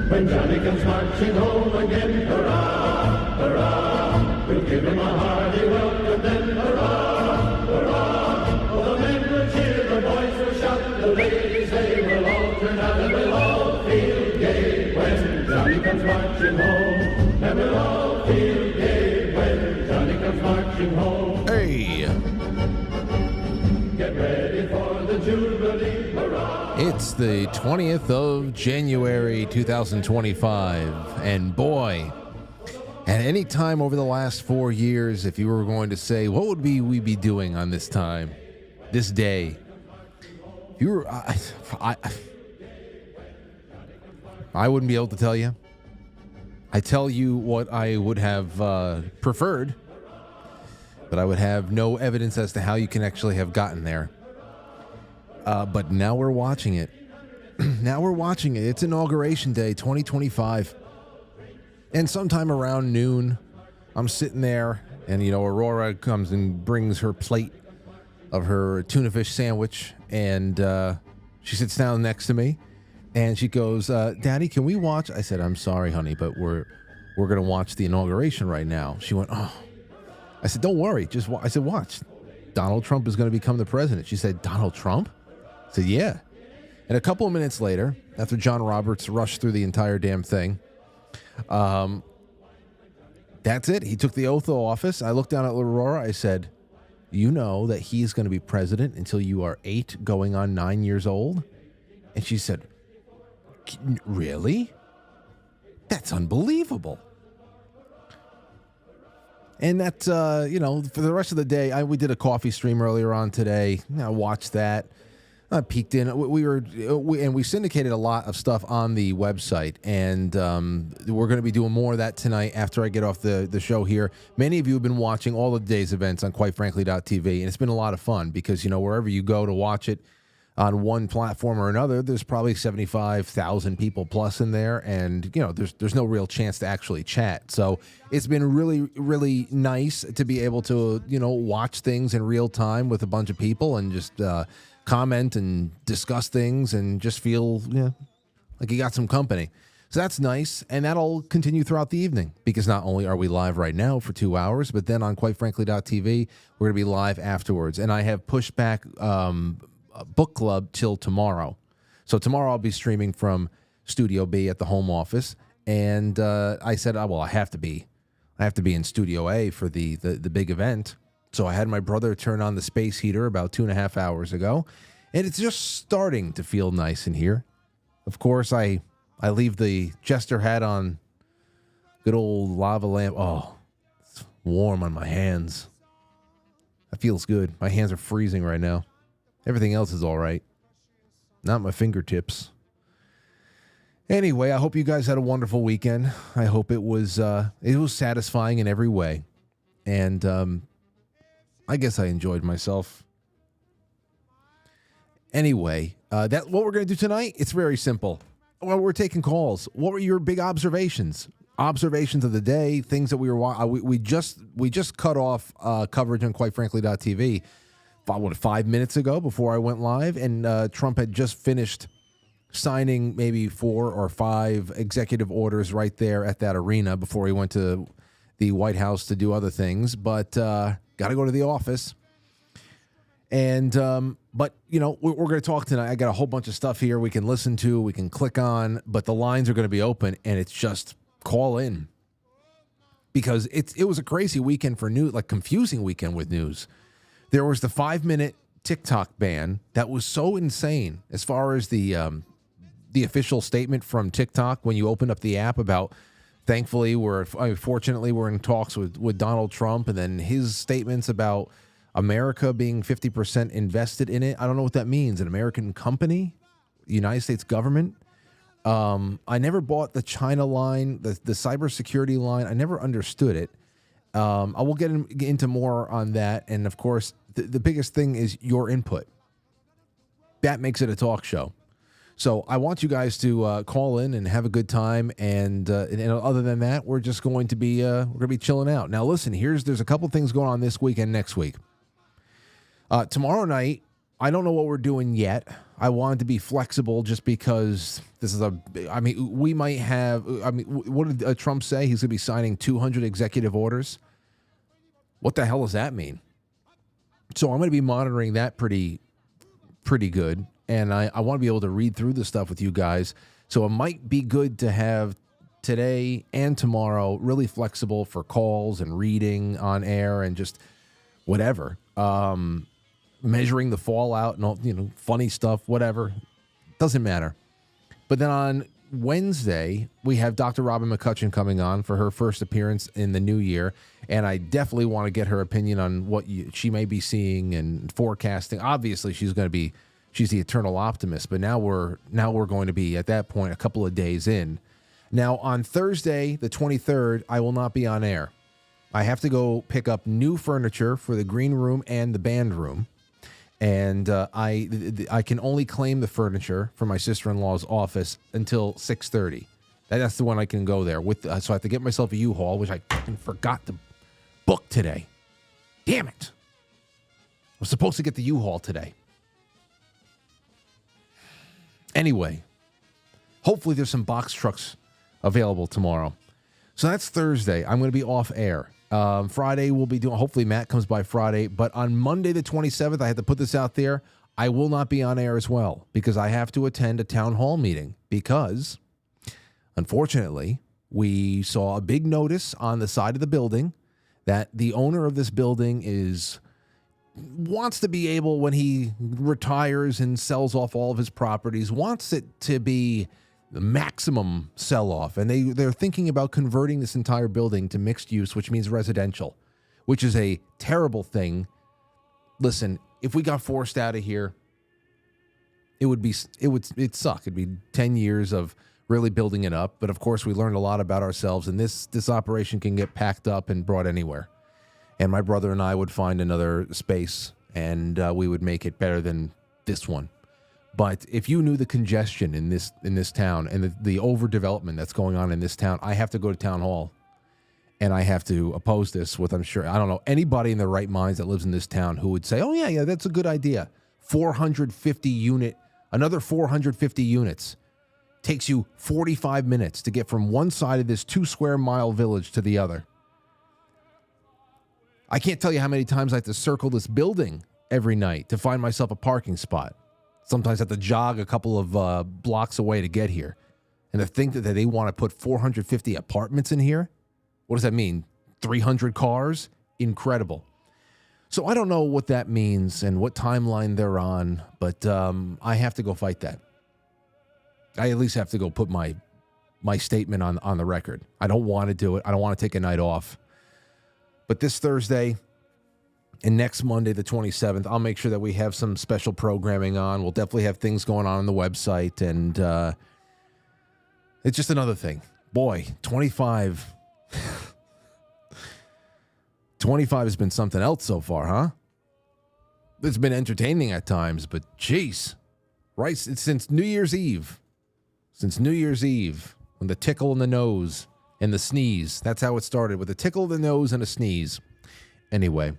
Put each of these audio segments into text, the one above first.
When Johnny comes marching home again, hurrah, hurrah, we'll give him a hearty welcome then, hurrah, hurrah. Oh, the men will cheer, the boys will shout, the ladies they will all turn out, and we'll all feel gay when Johnny comes marching home. And we'll all feel gay when Johnny comes marching home. Hey! Get ready for the Jubilee, hurrah! It's the 20th of January, 2025, and boy, at any time over the last 4 years, if you were going to say, what would we be doing on this time, this day? If you were, I wouldn't be able to tell you. I tell you what I would have preferred, but I would have no evidence as to how you can actually have gotten there. But now we're watching it. Now we're watching it. It's Inauguration Day 2025. And sometime around noon, I'm sitting there, and, Aurora comes and brings her plate of her tuna fish sandwich, and she sits down next to me, and she goes, Daddy, can we watch? I said, I'm sorry, honey, but we're going to watch the inauguration right now. She went, oh. I said, don't worry. I said, watch. Donald Trump is going to become the president. She said, Donald Trump? I said, yeah. And a couple of minutes later, after John Roberts rushed through the entire damn thing, that's it. He took the oath of office. I looked down at Aurora. I said, you know that he's going to be president until you are 8 going on 9 years old? And she said, really? That's unbelievable. And that, for the rest of the day, we did a coffee stream earlier on today. I watched that. I peeked in. We syndicated a lot of stuff on the website, and we're going to be doing more of that tonight after I get off the show here. Many of you have been watching all of today's events on quitefrankly.tv, and it's been a lot of fun because, wherever you go to watch it on one platform or another, there's probably 75,000 people plus in there, and there's no real chance to actually chat. So it's been really, really nice to be able to watch things in real time with a bunch of people and just comment and discuss things and just feel like you got some company. So that's nice, and that'll continue throughout the evening because not only are we live right now for 2 hours, but then on quitefrankly.tv we're going to be live afterwards. And I have pushed back book club till tomorrow. So tomorrow I'll be streaming from Studio B at the home office, and I said, I have to be in Studio A for the big event. So I had my brother turn on the space heater about 2.5 hours ago, and it's just starting to feel nice in here. Of course, I leave the jester hat on. Good old lava lamp. Oh, it's warm on my hands. That feels good. My hands are freezing right now. Everything else is all right. Not my fingertips. Anyway, I hope you guys had a wonderful weekend. I hope it was satisfying in every way. And I guess I enjoyed myself. Anyway, what we're going to do tonight, it's very simple. Well, we're taking calls. What were your big observations? Observations of the day, things that we just cut off coverage on quitefrankly.tv 5 minutes ago before I went live, and Trump had just finished signing maybe 4 or 5 executive orders right there at that arena before he went to the White House to do other things, but got to go to the office. And but we're going to talk tonight. I got a whole bunch of stuff here we can listen to, we can click on, but the lines are going to be open, and it's just call in because it was a crazy weekend for news, like confusing weekend with news. There was the 5-minute TikTok ban that was so insane as far as the official statement from TikTok when you open up the app about. Thankfully, fortunately, we're in talks with Donald Trump, and then his statements about America being 50% invested in it. I don't know what that means. An American company, the United States government. I never bought the China line, the cybersecurity line. I never understood it. I will get into more on that. And of course, the biggest thing is your input. That makes it a talk show. So I want you guys to call in and have a good time, and other than that, we're just going to be chilling out. Now, listen, there's a couple things going on this week and next week. Tomorrow night, I don't know what we're doing yet. I wanted to be flexible just because this is we might have, what did Trump say? He's going to be signing 200 executive orders. What the hell does that mean? So I'm going to be monitoring that pretty good. And I want to be able to read through the stuff with you guys. So it might be good to have today and tomorrow really flexible for calls and reading on air and just whatever. Measuring the fallout and all, funny stuff, whatever. Doesn't matter. But then on Wednesday, we have Dr. Robin McCutcheon coming on for her first appearance in the new year. And I definitely want to get her opinion on what she may be seeing and forecasting. Obviously, she's the eternal optimist. But now we're going to be, at that point, a couple of days in. Now, on Thursday, the 23rd, I will not be on air. I have to go pick up new furniture for the green room and the band room. And I can only claim the furniture for my sister-in-law's office until 6:30. That's the one I can go there with. So I have to get myself a U-Haul, which I fucking forgot to book today. Damn it! I was supposed to get the U-Haul today. Anyway, hopefully there's some box trucks available tomorrow. So that's Thursday. I'm going to be off air. Friday we'll be doing, hopefully Matt comes by Friday, but on Monday the 27th, I had to put this out there, I will not be on air as well because I have to attend a town hall meeting because, unfortunately, we saw a big notice on the side of the building that the owner of this building wants to be able, when he retires and sells off all of his properties, wants it to be the maximum sell-off, and they're thinking about converting this entire building to mixed use, which means residential, which is a terrible thing. Listen, if we got forced out of here, it'd suck. It'd be 10 years of really building it up, but of course we learned a lot about ourselves, and this operation can get packed up and brought anywhere. And my brother and I would find another space, and we would make it better than this one. But if you knew the congestion in this town and the overdevelopment that's going on in this town, I have to go to town hall and I have to oppose this with, I'm sure, I don't know, anybody in their right minds that lives in this town who would say, oh, yeah, that's a good idea. Another 450 units takes you 45 minutes to get from one side of this 2 square mile village to the other. I can't tell you how many times I have to circle this building every night to find myself a parking spot. Sometimes I have to jog a couple of blocks away to get here. And to think that they want to put 450 apartments in here? What does that mean? 300 cars? Incredible. So I don't know what that means and what timeline they're on, but I have to go fight that. I at least have to go put my statement on the record. I don't want to do it. I don't want to take a night off. But this Thursday and next Monday, the 27th, I'll make sure that we have some special programming on. We'll definitely have things going on the website. And it's just another thing. Boy, 25 has been something else so far, huh? It's been entertaining at times, but geez. Right, since New Year's Eve. Since New Year's Eve, when the tickle in the nose and the sneeze. That's how it started, with a tickle in the nose and a sneeze. Anyway,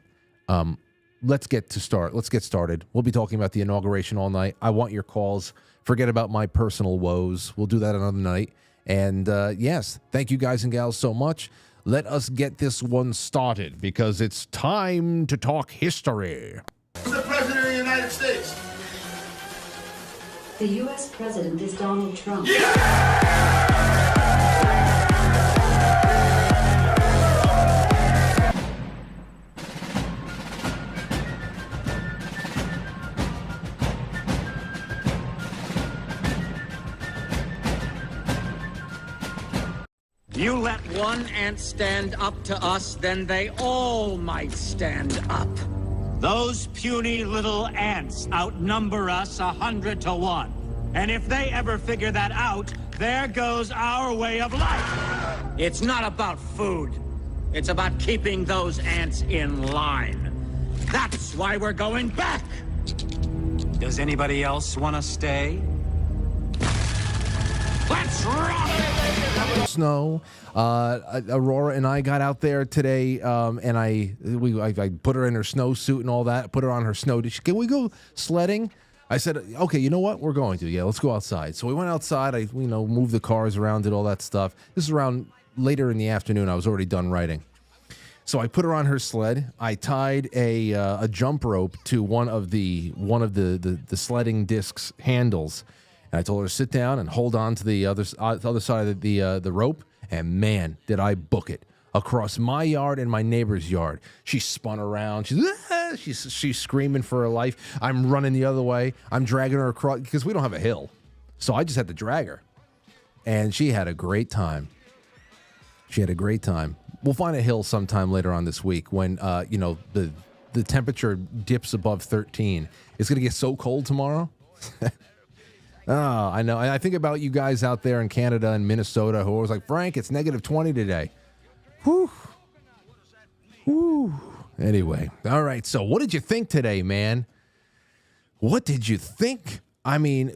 let's get started. We'll be talking about the inauguration all night. I want your calls. Forget about my personal woes. We'll do that another night. And yes, thank you guys and gals so much. Let us get this one started because it's time to talk history. Who's the President of the United States? The U.S. President is Donald Trump. You let one ant stand up to us, then they all might stand up. Those puny little ants outnumber us 100 to 1. And if they ever figure that out, there goes our way of life. It's not about food. It's about keeping those ants in line. That's why we're going back. Does anybody else want to stay? Let's rock! snow. Aurora and I got out there today, and I put her in her snowsuit and all that. Put her on her snow. Can we go sledding? I said, okay, you know what? We're going to. Yeah, let's go outside. So we went outside. I moved the cars around, did all that stuff. This is around later in the afternoon. I was already done writing. So I put her on her sled. I tied a jump rope to one of the sledding disc's handles, and I told her to sit down and hold on to the other side of the rope. And man, did I book it across my yard and my neighbor's yard. She spun around. She's screaming for her life. I'm running the other way. I'm dragging her across because we don't have a hill, so I just had to drag her, and she had a great time. We'll find a hill sometime later on this week when the temperature dips above 13. It's going to get so cold tomorrow. I know. And I think about you guys out there in Canada and Minnesota who are always like, Frank, it's negative 20 today. Whew. Anyway, all right. So what did you think today, man? What did you think? I mean,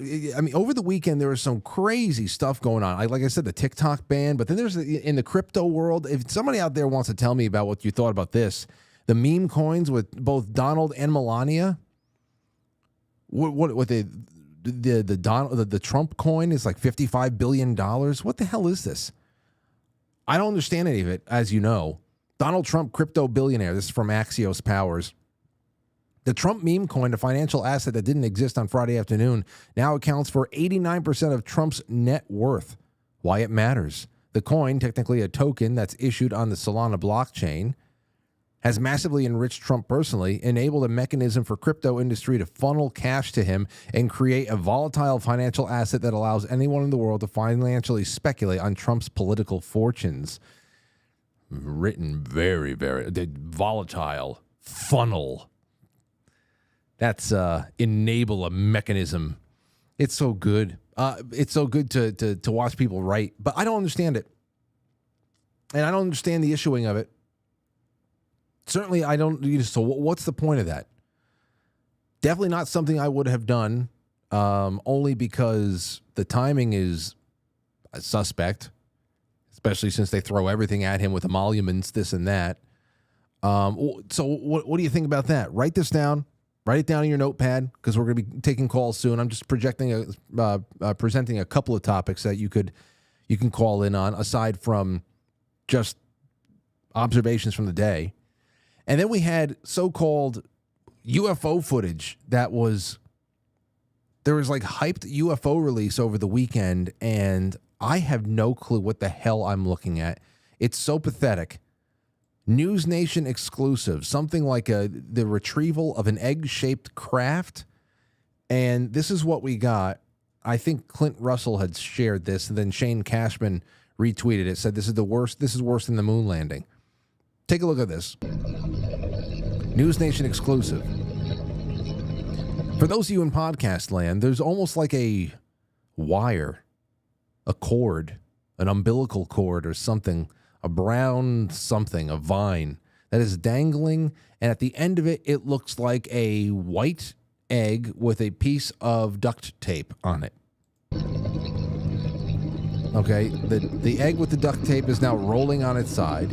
over the weekend, there was some crazy stuff going on. Like I said, the TikTok ban, but then there's in the crypto world. If somebody out there wants to tell me about what you thought about this, the meme coins with both Donald and Melania, what the Trump coin is like $55 billion. What the hell is this? I don't understand any of it, as you know. Donald Trump, crypto billionaire. This is from Axios Powers. The Trump meme coin, a financial asset that didn't exist on Friday afternoon, now accounts for 89% of Trump's net worth. Why it matters. The coin, technically a token that's issued on the Solana blockchain, has massively enriched Trump personally, enabled a mechanism for crypto industry to funnel cash to him, and create a volatile financial asset that allows anyone in the world to financially speculate on Trump's political fortunes. Written very, very volatile funnel. That's enable a mechanism. It's so good. It's so good to watch people write, but I don't understand it. And I don't understand the issuing of it. Certainly, I don't. So what's the point of that? Definitely not something I would have done, only because the timing is suspect, especially since they throw everything at him with emoluments, this and that. So what do you think about that? Write this down. Write it down in your notepad because we're going to be taking calls soon. I'm just presenting a couple of topics that you can call in on, aside from just observations from the day. And then we had so-called UFO footage there was like hyped UFO release over the weekend, and I have no clue what the hell I'm looking at. It's so pathetic. News Nation exclusive, something like the retrieval of an egg-shaped craft. And this is what we got. I think Clint Russell had shared this, and then Shane Cashman retweeted it, said this is the worst. This is worse than the moon landing. Take a look at this. News Nation exclusive. For those of you in podcast land, there's almost like a wire, a cord, an umbilical cord or something, a brown something, a vine that is dangling, and at the end of it, it looks like a white egg with a piece of duct tape on it. Okay, the egg with the duct tape is now rolling on its side.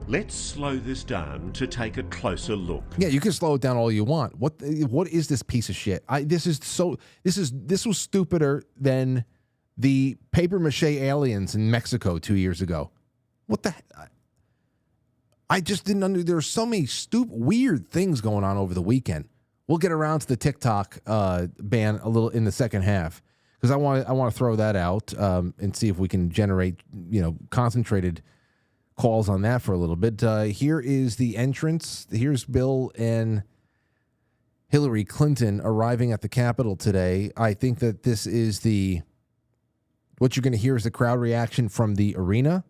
Let's slow this down to take a closer look. Yeah, you can slow it down all you want. What is this piece of shit? This was stupider than the paper mache aliens in Mexico 2 years ago. What the? I just didn't there were so many weird things going on over the weekend. We'll get around to the TikTok ban a little in the second half because I want to throw that out and see if we can generate concentrated calls on that for a little bit. Here is the entrance. Here's Bill and Hillary Clinton arriving at the Capitol today. I think that this is what you're going to hear is the crowd reaction from the arena.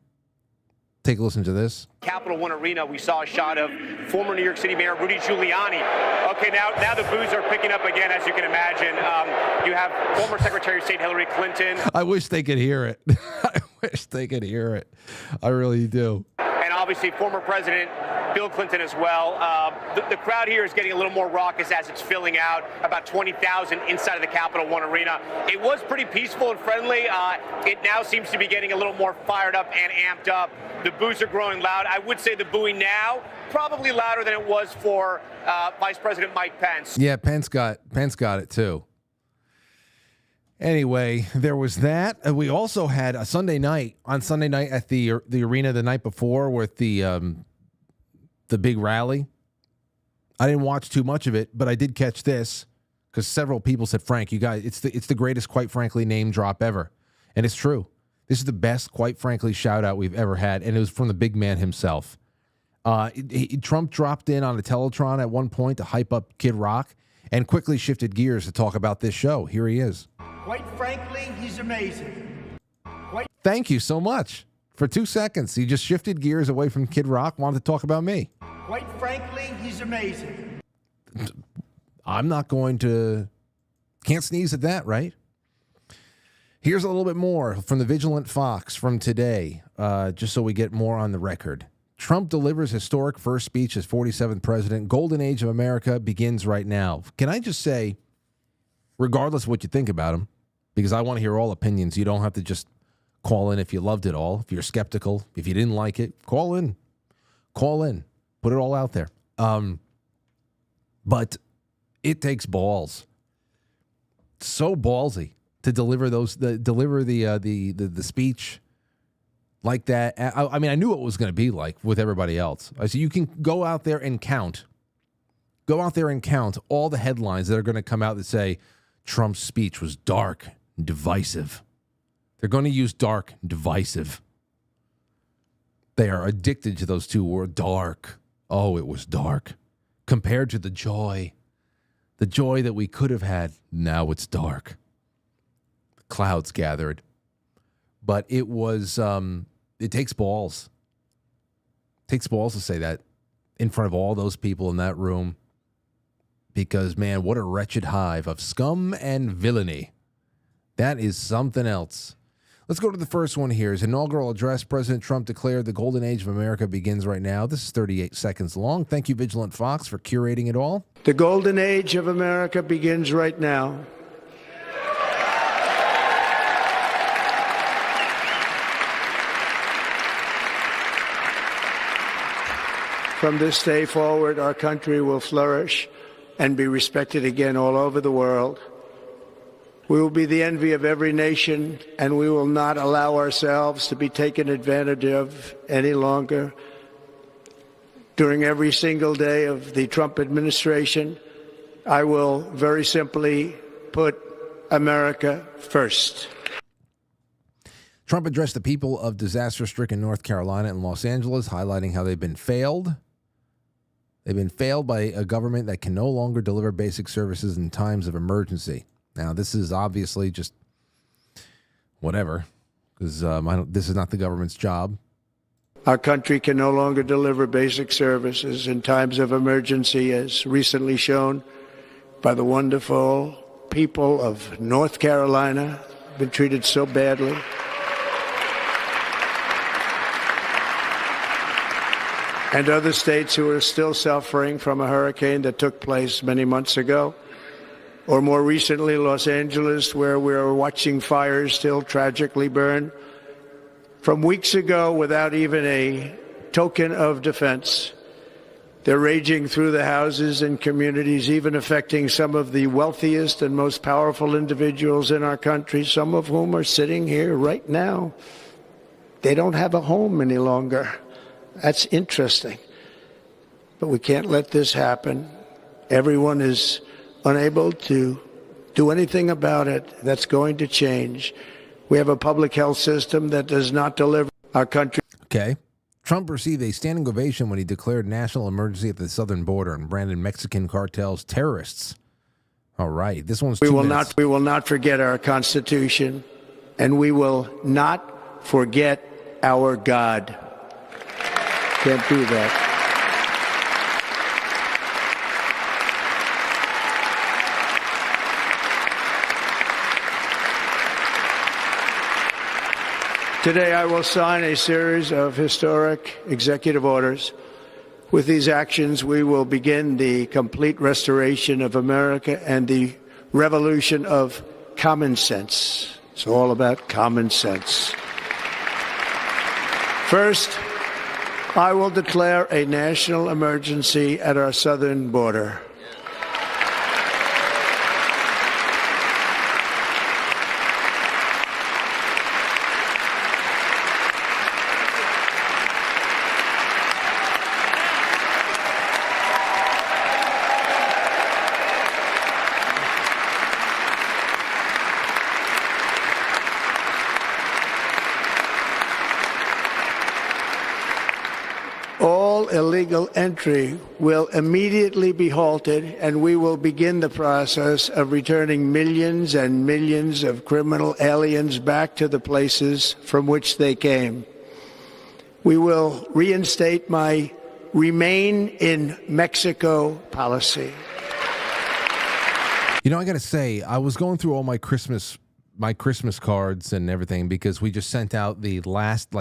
Take a listen to this. Capital One Arena, we saw a shot of former New York City Mayor Rudy Giuliani. Okay, now the boos are picking up again, as you can imagine. You have former Secretary of State Hillary Clinton. I wish they could hear it. I wish they could hear it. I really do. And obviously former President Bill Clinton as well. The crowd here is getting a little more raucous as it's filling out, about 20,000 inside of the Capital One Arena. It was pretty peaceful and friendly. It now seems to be getting a little more fired up and amped up. The boos are growing loud. I would say the booing now probably louder than it was for Vice President Mike Pence. Yeah, Pence got it too. Anyway, there was that. We also had a Sunday night at the arena the night before with the big rally. I didn't watch too much of it, but I did catch this because several people said, "Frank, you guys, it's the greatest, quite frankly, name drop ever," and it's true. This is the best, quite frankly, shout out we've ever had, and it was from the big man himself. Trump dropped in on a Telethon at one point to hype up Kid Rock, and quickly shifted gears to talk about this show. Here he is. Quite frankly, he's amazing. Thank you so much. For 2 seconds, he just shifted gears away from Kid Rock, wanted to talk about me. Quite frankly, he's amazing. I'm not going to... Can't sneeze at that, right? Here's a little bit more from the Vigilant Fox from today, just so we get more on the record. Trump delivers historic first speech as 47th president. Golden age of America begins right now. Can I just say, regardless of what you think about him, because I want to hear all opinions. You don't have to just call in if you loved it all. If you're skeptical, if you didn't like it, call in. Call in. Put it all out there. But it takes balls. So ballsy to deliver the speech like that. I mean, I knew what it was going to be like with everybody else. I said, you can go out there and count. Go out there and count all the headlines that are going to come out that say Trump's speech was dark and divisive. They're going to use dark and divisive. They are addicted to those two words, dark. Oh, it was dark. Compared to the joy that we could have had, now it's dark. Clouds gathered. But it was, it takes balls. It takes balls to say that in front of all those people in that room. Because, man, what a wretched hive of scum and villainy. That is something else. Let's go to the first one here. His inaugural address, President Trump declared the golden age of America begins right now. This is 38 seconds long. Thank you, Vigilant Fox, for curating it all. The golden age of America begins right now. From this day forward, our country will flourish and be respected again all over the world. We will be the envy of every nation, and we will not allow ourselves to be taken advantage of any longer. During every single day of the Trump administration, I will very simply put America first. Trump addressed the people of disaster-stricken North Carolina and Los Angeles, highlighting how they've been failed. They've been failed by a government that can no longer deliver basic services in times of emergency. Now, this is obviously just whatever, because this is not the government's job. Our country can no longer deliver basic services in times of emergency, as recently shown by the wonderful people of North Carolina, been treated so badly. And other states who are still suffering from a hurricane that took place many months ago. Or more recently, Los Angeles, where we're watching fires still tragically burn. From weeks ago, without even a token of defense, they're raging through the houses and communities, even affecting some of the wealthiest and most powerful individuals in our country, some of whom are sitting here right now. They don't have a home any longer. That's interesting. But we can't let this happen. Everyone is unable to do anything about it. That's going to change. We have a public health system that does not deliver our country. Okay. Trump received a standing ovation when he declared national emergency at the southern border and branded Mexican cartels terrorists. All right. This one's 2 minutes. We will not forget our Constitution, and we will not forget our God. Can't do that. Today, I will sign a series of historic executive orders With these actions, we will begin the complete restoration of America and the revolution of common sense. It's all about common sense. First, I will declare a national emergency at our southern border. All illegal entry will immediately be halted, and we will begin the process of returning millions and millions of criminal aliens back to the places from which they came. We will reinstate my Remain in Mexico policy. You know, I got to say, I was going through all my Christmas cards and everything because we just sent out the last,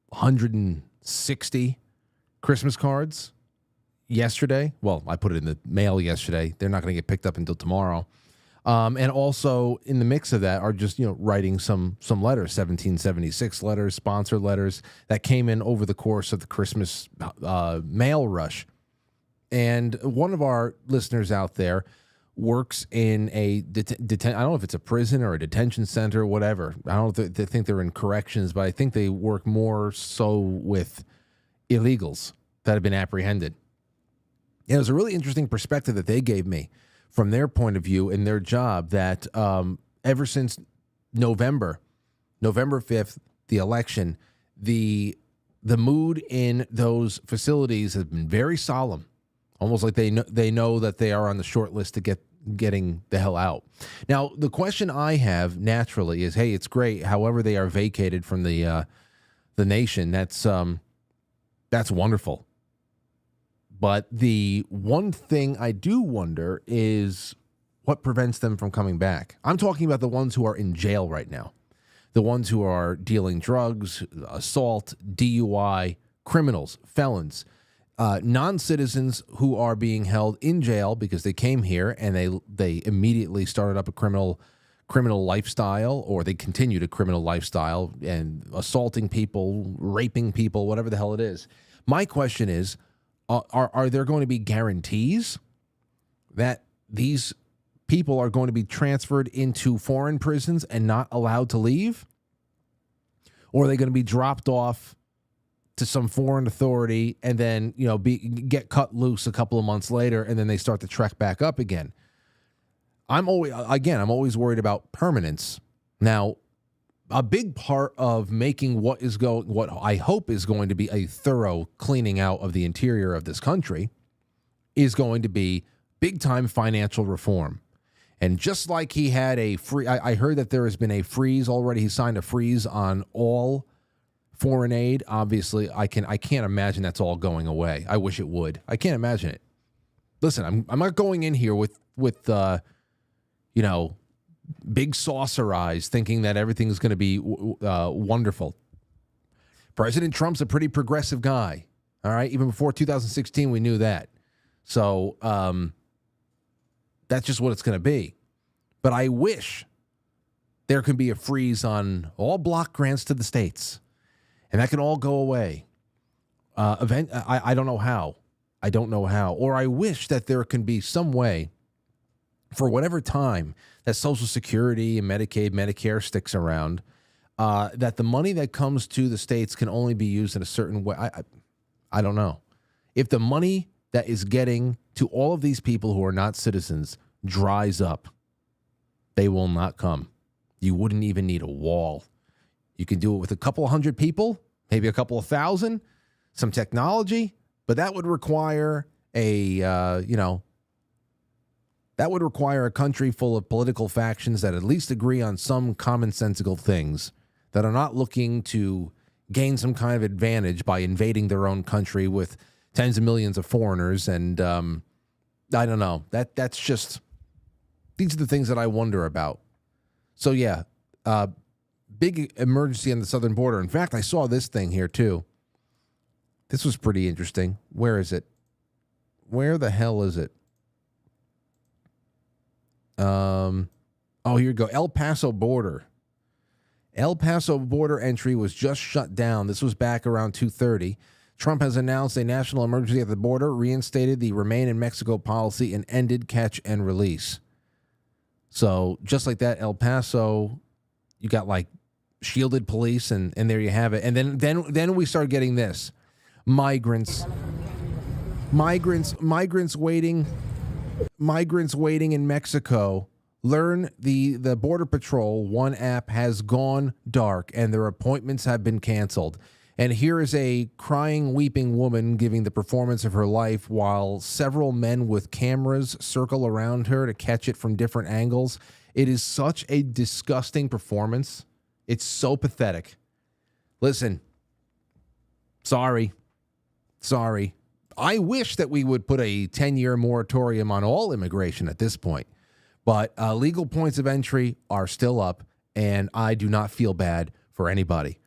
160 Christmas cards yesterday. Well, I put it in the mail yesterday. They're not going to get picked up until tomorrow. And also in the mix of that are just, writing some letters, 1776 letters, sponsored letters that came in over the course of the Christmas mail rush. And one of our listeners out there works in a I don't know if it's a prison or a detention center or whatever. I don't think they're in corrections, but I think they work more so with illegals that have been apprehended. And it was a really interesting perspective that they gave me from their point of view in their job that ever since November 5th, the election, the mood in those facilities has been very solemn. Almost like they know that they are on the short list to getting the hell out. Now, the question I have naturally is, hey, it's great. However, they are vacated from the nation. That's wonderful. But the one thing I do wonder is what prevents them from coming back. I'm talking about the ones who are in jail right now, the ones who are dealing drugs, assault, DUI, criminals, felons. Non-citizens who are being held in jail because they came here and they immediately started up a criminal lifestyle, or they continued a criminal lifestyle and assaulting people, raping people, whatever the hell it is. My question is, are there going to be guarantees that these people are going to be transferred into foreign prisons and not allowed to leave? Or are they going to be dropped off to some foreign authority and then, get cut loose a couple of months later and then they start to trek back up again? I'm always worried about permanence. Now, a big part of making what I hope is going to be a thorough cleaning out of the interior of this country is going to be big time financial reform. And just like he had I heard that there has been a freeze already. He signed a freeze on all foreign aid. Obviously, I can't imagine that's all going away. I wish it would. I can't imagine it. Listen, I'm not going in here with big saucer eyes thinking that everything's going to be wonderful. President Trump's a pretty progressive guy. All right. Even before 2016, we knew that. So that's just what it's going to be. But I wish there could be a freeze on all block grants to the states. And that can all go away. I don't know how. Or I wish that there can be some way for whatever time that Social Security and Medicaid, Medicare sticks around, that the money that comes to the states can only be used in a certain way. I don't know. If the money that is getting to all of these people who are not citizens dries up, they will not come. You wouldn't even need a wall. You can do it with a couple of hundred people, maybe a couple of thousand, some technology, but that would require a country full of political factions that at least agree on some commonsensical things, that are not looking to gain some kind of advantage by invading their own country with tens of millions of foreigners. And I don't know. That's just, these are the things that I wonder about. So yeah, big emergency on the southern border. In fact, I saw this thing here too. This was pretty interesting. Where is it? Where the hell is it? Oh, here you go. El Paso border. El Paso border entry was just shut down. This was back around 2:30. Trump has announced a national emergency at the border, reinstated the Remain in Mexico policy, and ended catch and release. So just like that, El Paso, you got like shielded police, and there you have it. And then we start getting this. Migrants waiting in Mexico. Learn the Border Patrol One app has gone dark and their appointments have been canceled. And here is a crying, weeping woman giving the performance of her life while several men with cameras circle around her to catch it from different angles. It is such a disgusting performance. It's so pathetic. Listen, sorry. I wish that we would put a 10-year moratorium on all immigration at this point. But legal points of entry are still up, and I do not feel bad for anybody.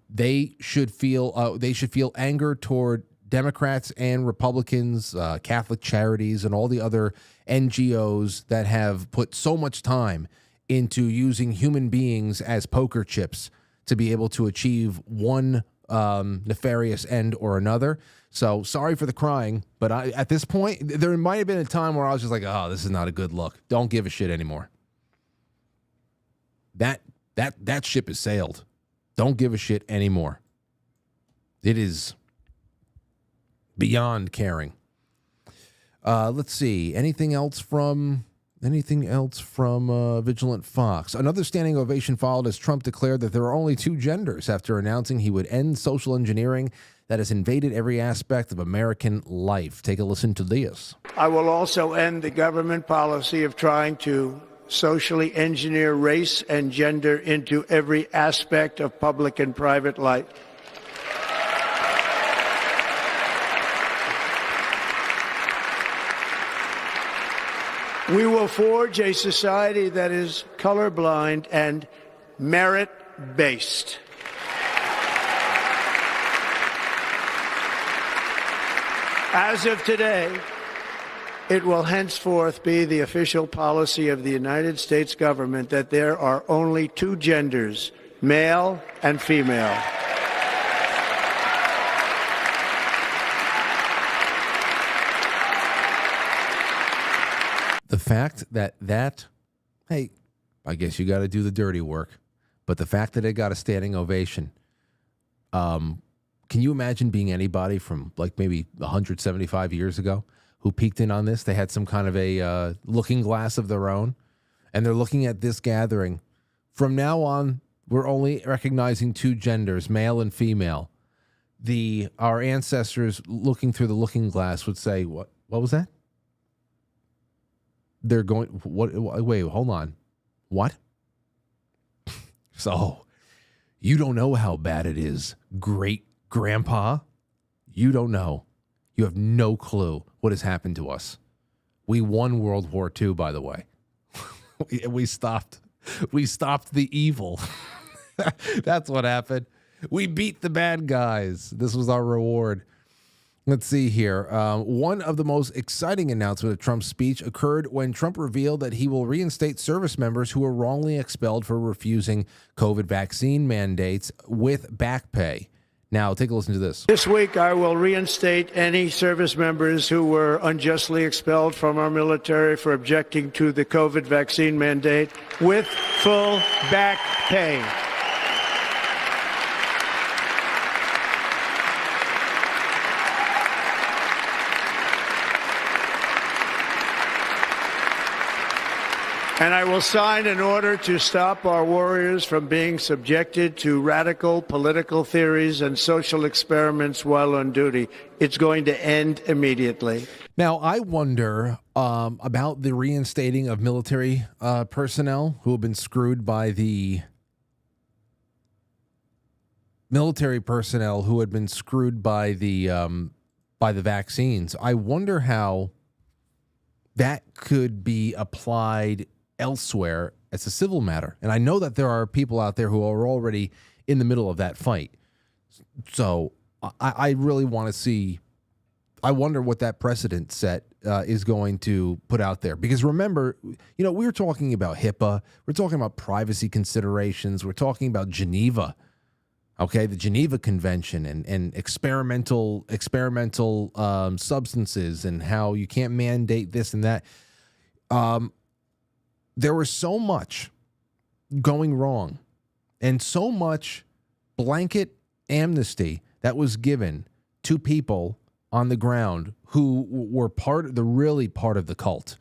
They should feel anger toward Democrats and Republicans, Catholic Charities, and all the other NGOs that have put so much time into using human beings as poker chips to be able to achieve one nefarious end or another. So sorry for the crying, but at this point, there might have been a time where I was just like, oh, this is not a good look. Don't give a shit anymore. That ship has sailed. Don't give a shit anymore. It is beyond caring. Let's see. Anything else from Vigilant Fox? Another standing ovation followed as Trump declared that there are only two genders after announcing he would end social engineering that has invaded every aspect of American life. Take a listen to this. I will also end the government policy of trying to socially engineer race and gender into every aspect of public and private life. We will forge a society that is colorblind and merit-based. As of today, it will henceforth be the official policy of the United States government that there are only two genders, male and female. The fact that, hey, I guess you got to do the dirty work, but the fact that it got a standing ovation, can you imagine being anybody from like maybe 175 years ago who peeked in on this? They had some kind of a looking glass of their own, and they're looking at this gathering. From now on, we're only recognizing two genders, male and female. Our ancestors looking through the looking glass would say, what was that? They're going, what? Wait, hold on. What? So, you don't know how bad it is, great grandpa. You don't know. You have no clue what has happened to us. We won World War II, by the way. we stopped the evil. That's what happened. We beat the bad guys. This was our reward. Let's see here. One of the most exciting announcements of Trump's speech occurred when Trump revealed that he will reinstate service members who were wrongly expelled for refusing COVID vaccine mandates with back pay. Now, take a listen to this. This week, I will reinstate any service members who were unjustly expelled from our military for objecting to the COVID vaccine mandate with full back pay. And I will sign an order to stop our warriors from being subjected to radical political theories and social experiments while on duty. It's going to end immediately. Now, I wonder about the reinstating of military personnel who have been screwed by the vaccines. I wonder how that could be applied elsewhere as a civil matter. And I know that there are people out there who are already in the middle of that fight. So I really want to see. I wonder what that precedent set is going to put out there. Because remember, we were talking about HIPAA. We're talking about privacy considerations. We're talking about Geneva, okay, the Geneva Convention and experimental substances and how you can't mandate this and that. There was so much going wrong and so much blanket amnesty that was given to people on the ground who were part of the cult,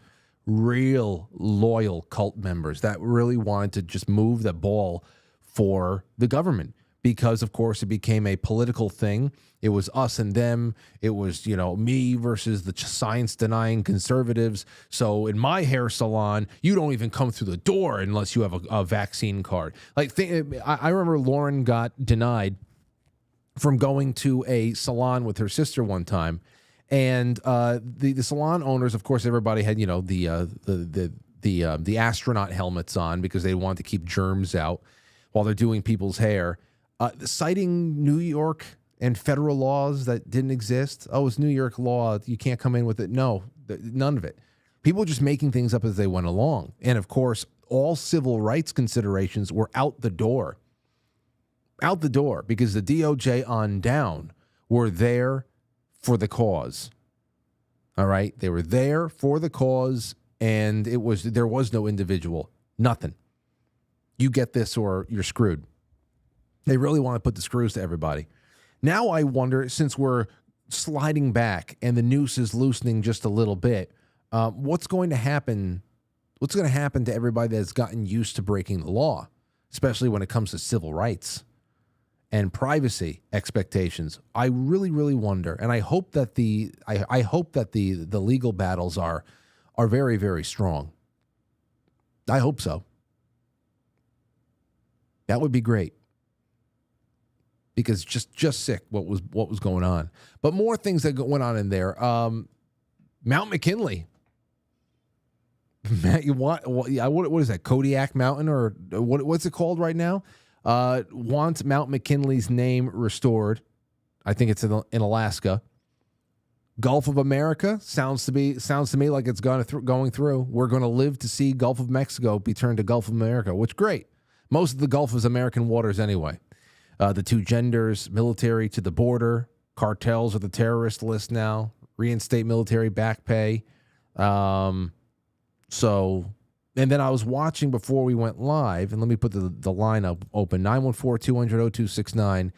real loyal cult members that really wanted to just move the ball for the government because, of course, it became a political thing. It was us and them. It was, me versus the science-denying conservatives. So in my hair salon, you don't even come through the door unless you have a vaccine card. I remember Lauren got denied from going to a salon with her sister one time, and the salon owners, of course, everybody had the astronaut helmets on because they wanted to keep germs out while they're doing people's hair, citing New York and federal laws that didn't exist. Oh, it's New York law, you can't come in with it. No, none of it. People just making things up as they went along, and of course, all civil rights considerations were out the door. Out the door, because the DOJ on down were there for the cause. All right? They were there for the cause, and there was no individual. Nothing. You get this or you're screwed. They really want to put the screws to everybody. Now I wonder, since we're sliding back and the noose is loosening just a little bit, what's going to happen? What's going to happen to everybody that's gotten used to breaking the law, especially when it comes to civil rights and privacy expectations? I really, really wonder, and I hope that the legal battles are very, very strong. I hope so. That would be great, because just sick what was going on. But more things that went on in there. Mount McKinley. Matt, what is that? Kodiak Mountain, or what's it called right now? Wants Mount McKinley's name restored. I think it's in Alaska. Gulf of America sounds to me like it's going through. We're going to live to see Gulf of Mexico be turned to Gulf of America, which great. Most of the Gulf is American waters anyway. The two genders, military to the border, cartels are the terrorist list now. Reinstate military back pay. And then I was watching before we went live, and let me put the line up open, 914-200-0269.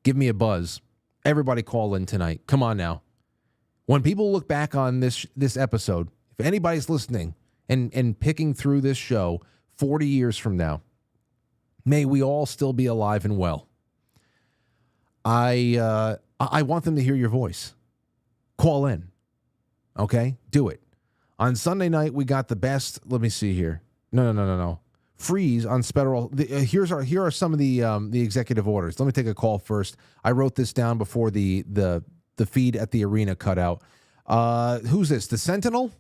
Give me a buzz. Everybody call in tonight. Come on now. When people look back on this episode, if anybody's listening and picking through this show 40 years from now, may we all still be alive and well. I want them to hear your voice. Call in. Okay? Do it. On Sunday night, we got the best. Let me see here. No. Freeze on federal. Here are some of the executive orders. Let me take a call first. I wrote this down before the feed at the arena cut out. Who's this? The Sentinel?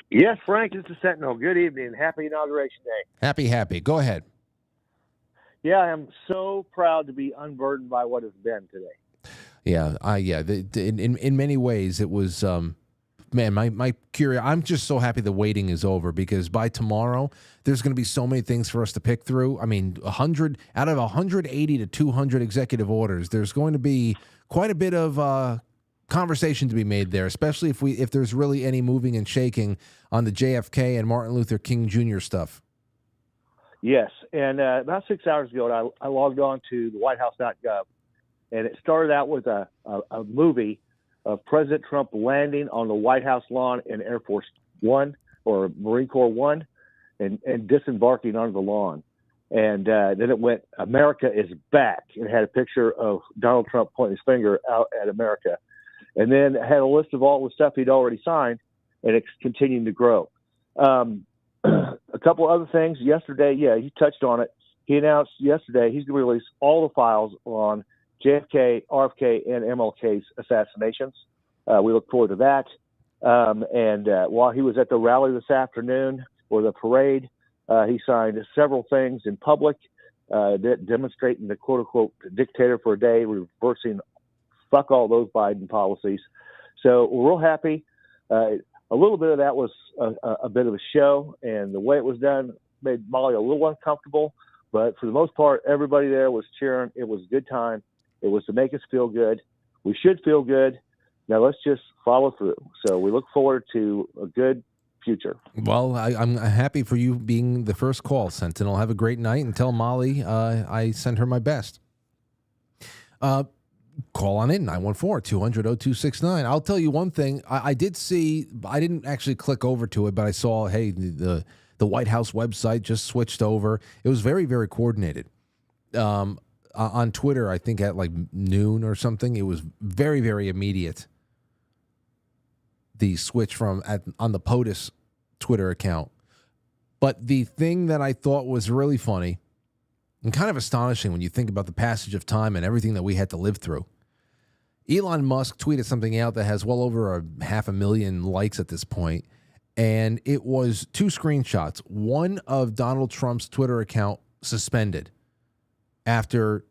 Yes, Frank, it's the Sentinel. Good evening. Happy Inauguration Day. Happy. Go ahead. Yeah, I am so proud to be unburdened by what has been today. Yeah, in many ways it was, my curiosity. I'm just so happy the waiting is over, because by tomorrow there's going to be so many things for us to pick through. I mean, 100 out of 180 to 200 executive orders. There's going to be quite a bit of conversation to be made there, especially if there's really any moving and shaking on the JFK and Martin Luther King Jr. stuff. Yes, and about 6 hours ago, I logged on to the WhiteHouse.gov. And it started out with a movie of President Trump landing on the White House lawn in Air Force One or Marine Corps One and disembarking onto the lawn. And then it went, America is back. It had a picture of Donald Trump pointing his finger out at America. And then it had a list of all the stuff he'd already signed, and it's continuing to grow. A couple other things. Yesterday, he touched on it. He announced yesterday he's going to release all the files on JFK, RFK, and MLK's assassinations. We look forward to that. And while he was at the rally this afternoon, or the parade, he signed several things in public. demonstrating the quote-unquote dictator for a day, reversing fuck all those Biden policies. So we're real happy. A little bit of that was a bit of a show, and the way it was done made Molly a little uncomfortable. But for the most part, everybody there was cheering. It was a good time. It was to make us feel good. We should feel good. Now let's just follow through. So we look forward to a good future. Well, I'm happy for you being the first call, Sentinel. Have a great night, and tell Molly I send her my best. Call on in, 914-200-0269. I'll tell you one thing. I did see, I didn't actually click over to it, but I saw, hey, the White House website just switched over. It was very, very coordinated. On Twitter, I think at like noon or something, it was very, very immediate. The switch on the POTUS Twitter account. But the thing that I thought was really funny and kind of astonishing when you think about the passage of time and everything that we had to live through. Elon Musk tweeted something out that has well over 500,000 likes at this point, and it was 2 screenshots. One of Donald Trump's Twitter account suspended after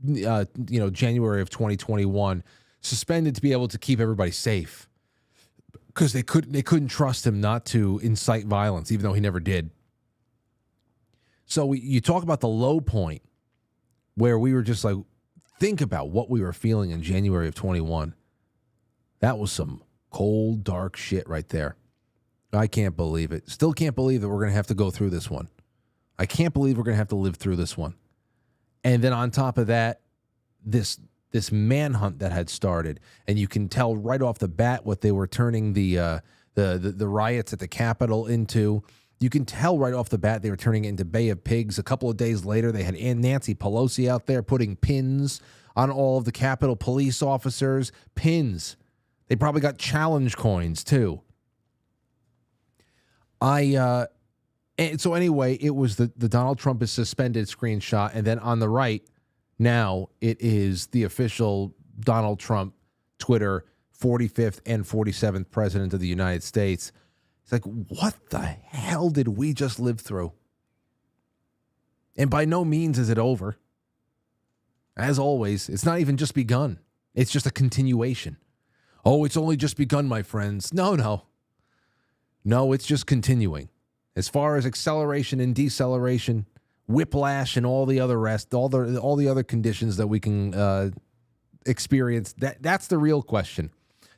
January of 2021, suspended to be able to keep everybody safe because they couldn't trust him not to incite violence, even though he never did. So you talk about the low point where we were just like, think about what we were feeling in January of 21. That was some cold, dark shit right there. I can't believe it. Still can't believe that we're going to have to go through this one. I can't believe we're going to have to live through this one. And then on top of that, this manhunt that had started, and you can tell right off the bat what they were turning the riots at the Capitol into. You can tell right off the bat they were turning it into Bay of Pigs. A couple of days later, they had Nancy Pelosi out there putting pins on all of the Capitol police officers. Pins. They probably got challenge coins, too. And so anyway, it was the Donald Trump is suspended screenshot. And then on the right, now it is the official Donald Trump Twitter 45th and 47th president of the United States. It's like, what the hell did we just live through? And by no means is it over. As always, it's not even just begun. It's just a continuation. Oh, it's only just begun, my friends. No, it's just continuing. As far as acceleration and deceleration, whiplash and all the other rest, all the other conditions that we can experience, that's the real question.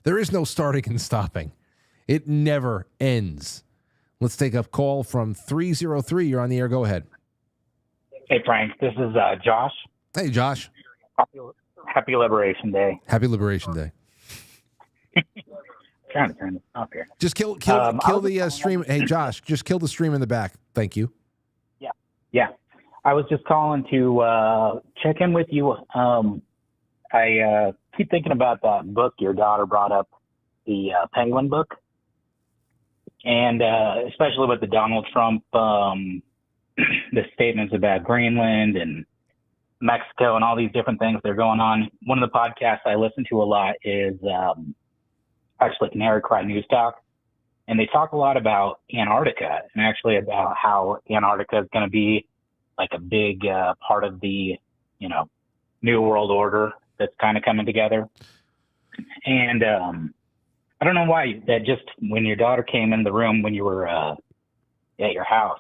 There is no starting and stopping. It never ends. Let's take a call from 303. You're on the air. Go ahead. Hey, Frank. This is Josh. Hey, Josh. Happy Liberation Day. Happy Liberation Day. Trying to turn this off here. Just kill the stream. Hey, Josh, just kill the stream in the back. Thank you. Yeah. I was just calling to check in with you. I keep thinking about that book your daughter brought up, the Penguin book. And especially with the Donald Trump, the statements about Greenland and Mexico and all these different things that are going on. One of the podcasts I listen to a lot is actually Canary Cry News Talk. And they talk a lot about Antarctica and actually about how Antarctica is going to be like a big part of the, New World Order that's kind of coming together. And I don't know why that just when your daughter came in the room when you were at your house,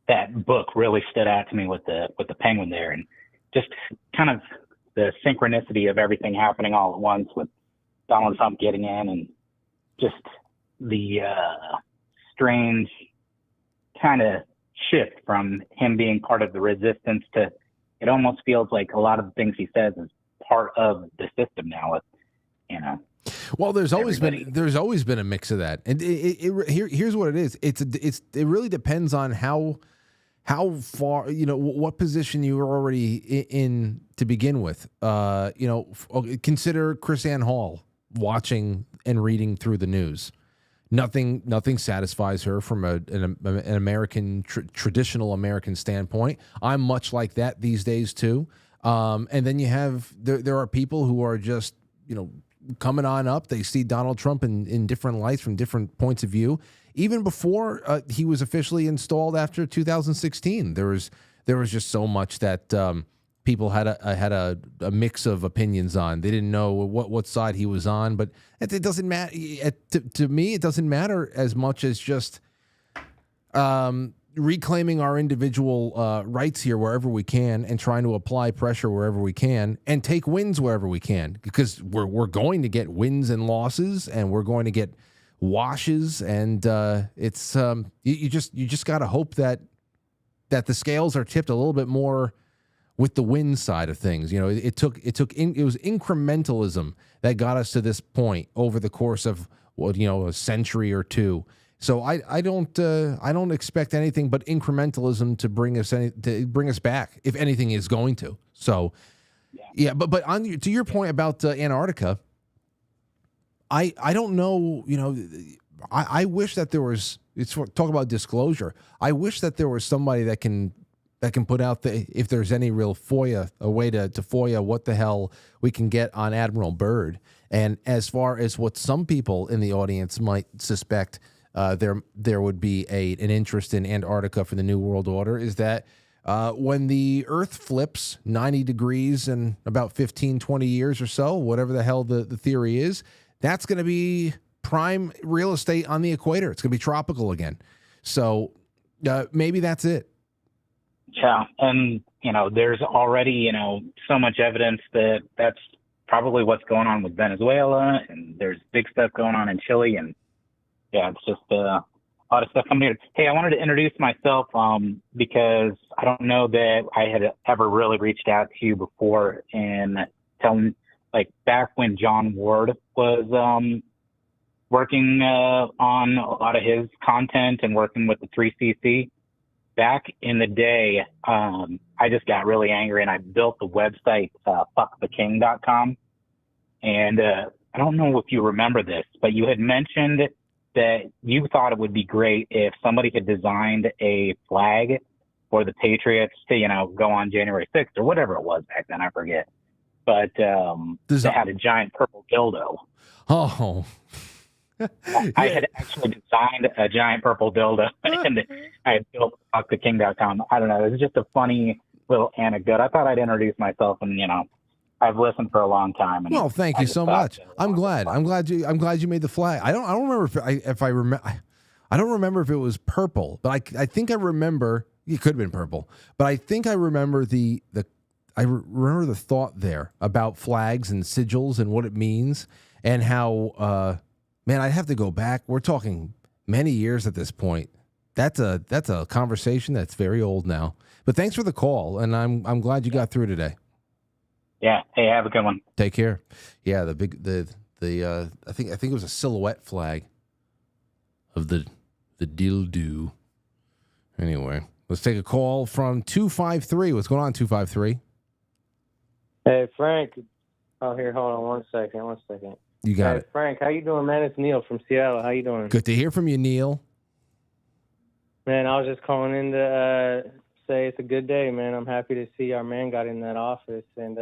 that book really stood out to me with the penguin there, and just kind of the synchronicity of everything happening all at once with Donald Trump getting in, and just the strange kind of shift from him being part of the resistance to it almost feels like a lot of the things he says is part of the system now. Well, there's always been a mix of that, and here's what it is. It really depends on how far what position you were already in to begin with. Consider Chrisanne Hall watching and reading through the news. Nothing satisfies her from an American traditional American standpoint. I'm much like that these days too. And then you have there are people who are just coming on up. They see Donald Trump in different lights from different points of view. Even before he was officially installed after 2016, there there was just so much that people had a mix of opinions on. They didn't know what side he was on, but it doesn't matter. To me, it doesn't matter as much as just reclaiming our individual rights here wherever we can, and trying to apply pressure wherever we can, and take wins wherever we can, because we're going to get wins and losses, and we're going to get washes, and it's you just got to hope that the scales are tipped a little bit more with the win side of things. You know, it was incrementalism that got us to this point over the course of a century or two. So I don't expect anything but incrementalism to bring us back, if anything is going to. So yeah, but to your point about Antarctica, I don't know. You know, I wish that there was. It's talk about disclosure. I wish that there was somebody that can put out if there's any real a way to FOIA what the hell we can get on Admiral Byrd. And as far as what some people in the audience might suspect, there would be an interest in Antarctica for the New World Order, is that when the Earth flips 90 degrees in about 15, 20 years or so, whatever the hell the theory is, that's going to be prime real estate on the equator. It's going to be tropical again. So maybe that's it. Yeah, and there's already so much evidence that that's probably what's going on with Venezuela, and there's big stuff going on in Chile, and yeah, it's just a lot of stuff coming here. Hey, I wanted to introduce myself because I don't know that I had ever really reached out to you before and telling, like, back when John Ward was working on a lot of his content and working with the 3CC. Back in the day, I just got really angry and I built the website fucktheking.com. And I don't know if you remember this, but you had mentioned that you thought it would be great if somebody had designed a flag for the Patriots to, go on January 6th or whatever it was back then. I forget. But they had a giant purple dildo. Oh. I had actually designed a giant purple dildo, and I had built fucktheking.com. I don't know. It was just a funny little anecdote. I thought I'd introduce myself, and I've listened for a long time. And well, thank you so much. I'm glad you made the flag. I don't remember I don't remember if it was purple, but I think I remember it could have been purple. But I think I remember I remember the thought there about flags and sigils and what it means, and how. Man, I'd have to go back. We're talking many years at this point. That's a conversation that's very old now. But thanks for the call, and I'm glad you got through today. Yeah. Hey, have a good one. Take care. Yeah, I think it was a silhouette flag of the dildo. Anyway, let's take a call from 253. What's going on, 253? Hey, Frank. Oh, here, hold on one second. You got it. Frank, how you doing, man? It's Neil from Seattle. How you doing? Good to hear from you, Neil. Man, I was just calling in to say it's a good day, man. I'm happy to see our man got in that office. And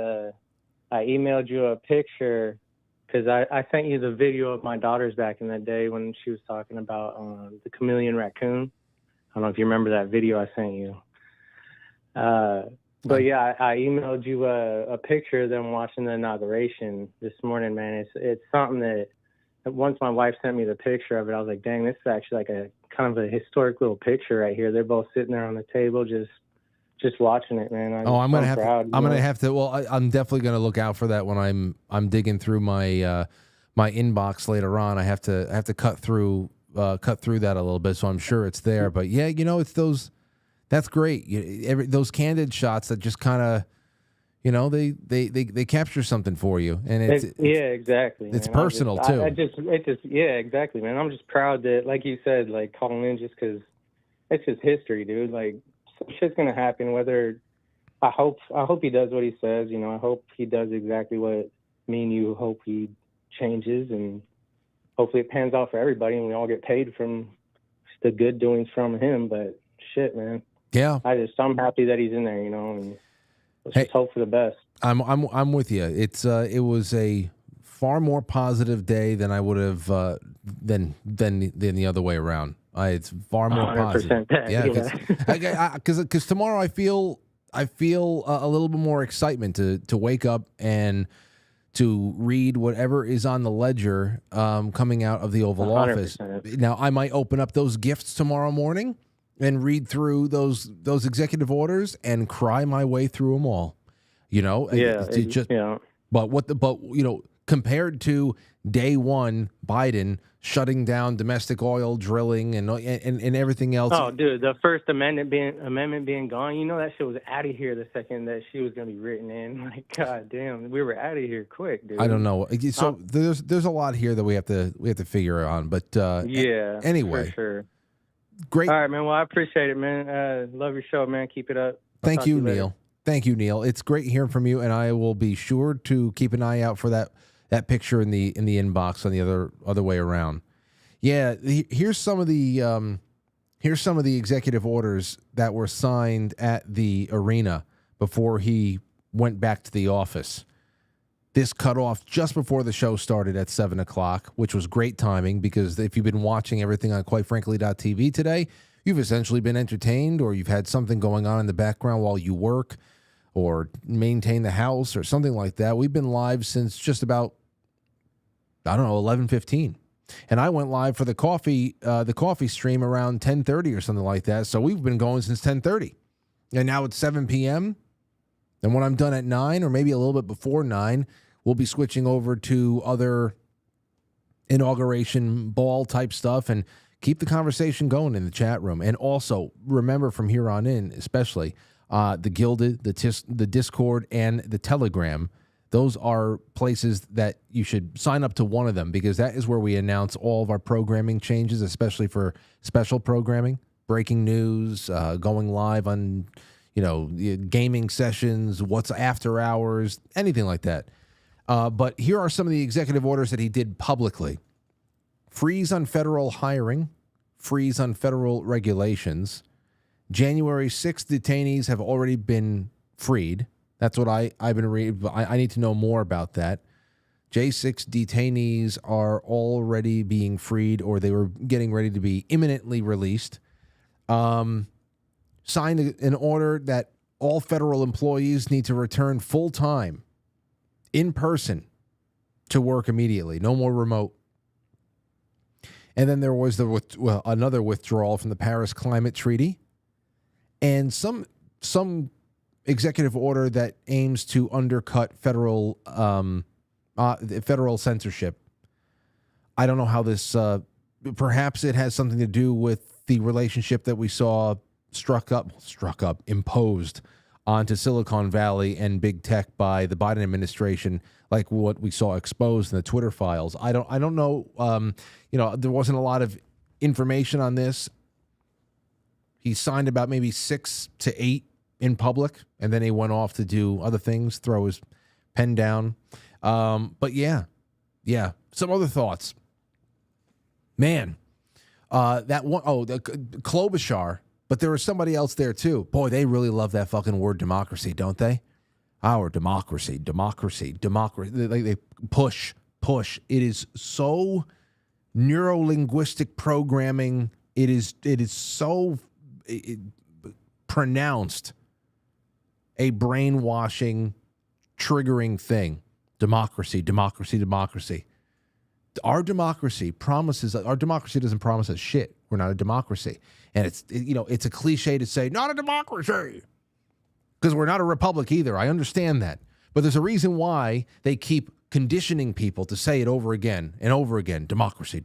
I emailed you a picture because I sent you the video of my daughters back in that day when she was talking about the chameleon raccoon. I don't know if you remember that video I sent you. But yeah, I emailed you a picture of them watching the inauguration this morning, man. It's something that once my wife sent me the picture of it, I was like, dang, this is actually like a kind of a historic little picture right here. They're both sitting there on the table, just watching it, man. I'm gonna have to. Well, I'm definitely gonna look out for that when I'm digging through my my inbox later on. I have to cut through that a little bit, so I'm sure it's there. But yeah, it's those. That's great. Those candid shots that just kind of, they capture something for you, and it's exactly. It's man. Personal too. Exactly, man. I'm just proud that, like you said, like calling in just because it's just history, dude. Like some shit's gonna happen. Whether I hope he does what he says. I hope he does exactly what me and you hope he changes, and hopefully it pans out for everybody, and we all get paid from the good doings from him. But shit, man. Yeah, I'm happy that he's in there, and let's just hope for the best. I'm with you. It was a far more positive day than I would have than the other way around. It's far more 100% positive. that, Yeah, because tomorrow I feel a little bit more excitement to wake up and to read whatever is on the ledger coming out of the Oval 100%. Office. Now, I might open up those gifts tomorrow morning and read through those executive orders and cry my way through them all. You know, but compared to day one, Biden shutting down domestic oil drilling and everything else. Oh, dude, the First Amendment being gone, you know that shit was out of here the second that she was gonna be written in. Like, god damn, we were out of here quick, dude. I don't know. So there's a lot here that we have to figure on. But anyway, for sure. Great. All right, man. Well, I appreciate it, man. Love your show, man. Keep it up. Thank you, Neil. Thank you, Neil. It's great hearing from you, and I will be sure to keep an eye out for that picture in the inbox on the other way around. Yeah, here's some of the executive orders that were signed at the arena before he went back to the office. This cut off just before the show started at 7 o'clock, which was great timing because if you've been watching everything on QuiteFrankly.tv today, you've essentially been entertained or you've had something going on in the background while you work or maintain the house or something like that. We've been live since just about, 11:15. And I went live for the coffee stream around 10:30 or something like that. So we've been going since 10:30. And now it's 7 p.m. And when I'm done at 9 or maybe a little bit before 9, we'll be switching over to other inauguration ball type stuff and keep the conversation going in the chat room. And also remember from here on in, especially the Gilded, the Discord, and the Telegram. Those are places that you should sign up to one of them because that is where we announce all of our programming changes, especially for special programming, breaking news, going live on, gaming sessions, what's after hours, anything like that. But here are some of the executive orders that he did publicly. Freeze on federal hiring, freeze on federal regulations. January 6th detainees have already been freed. That's what I've been reading. I need to know more about that. J6 detainees are already being freed or they were getting ready to be imminently released. Signed an order that all federal employees need to return full-time, in person, to work immediately. No more remote. And then there was another withdrawal from the Paris Climate Treaty and some executive order that aims to undercut federal censorship. I don't know how this. Perhaps it has something to do with the relationship that we saw imposed onto Silicon Valley and big tech by the Biden administration, like what we saw exposed in the Twitter files. I don't know. There wasn't a lot of information on this. He signed about maybe 6 to 8 in public, and then he went off to do other things, throw his pen down. But yeah, some other thoughts. Man, that one, the Klobuchar, but there was somebody else there too. Boy, they really love that fucking word democracy, don't they? Our democracy. They push. It is so neuro-linguistic programming. It is so pronounced a brainwashing, triggering thing. Democracy. Our democracy doesn't promise us shit. We're not a democracy. And it's a cliche to say, not a democracy, because we're not a republic either. I understand that. But there's a reason why they keep conditioning people to say it over again and over again. Democracy.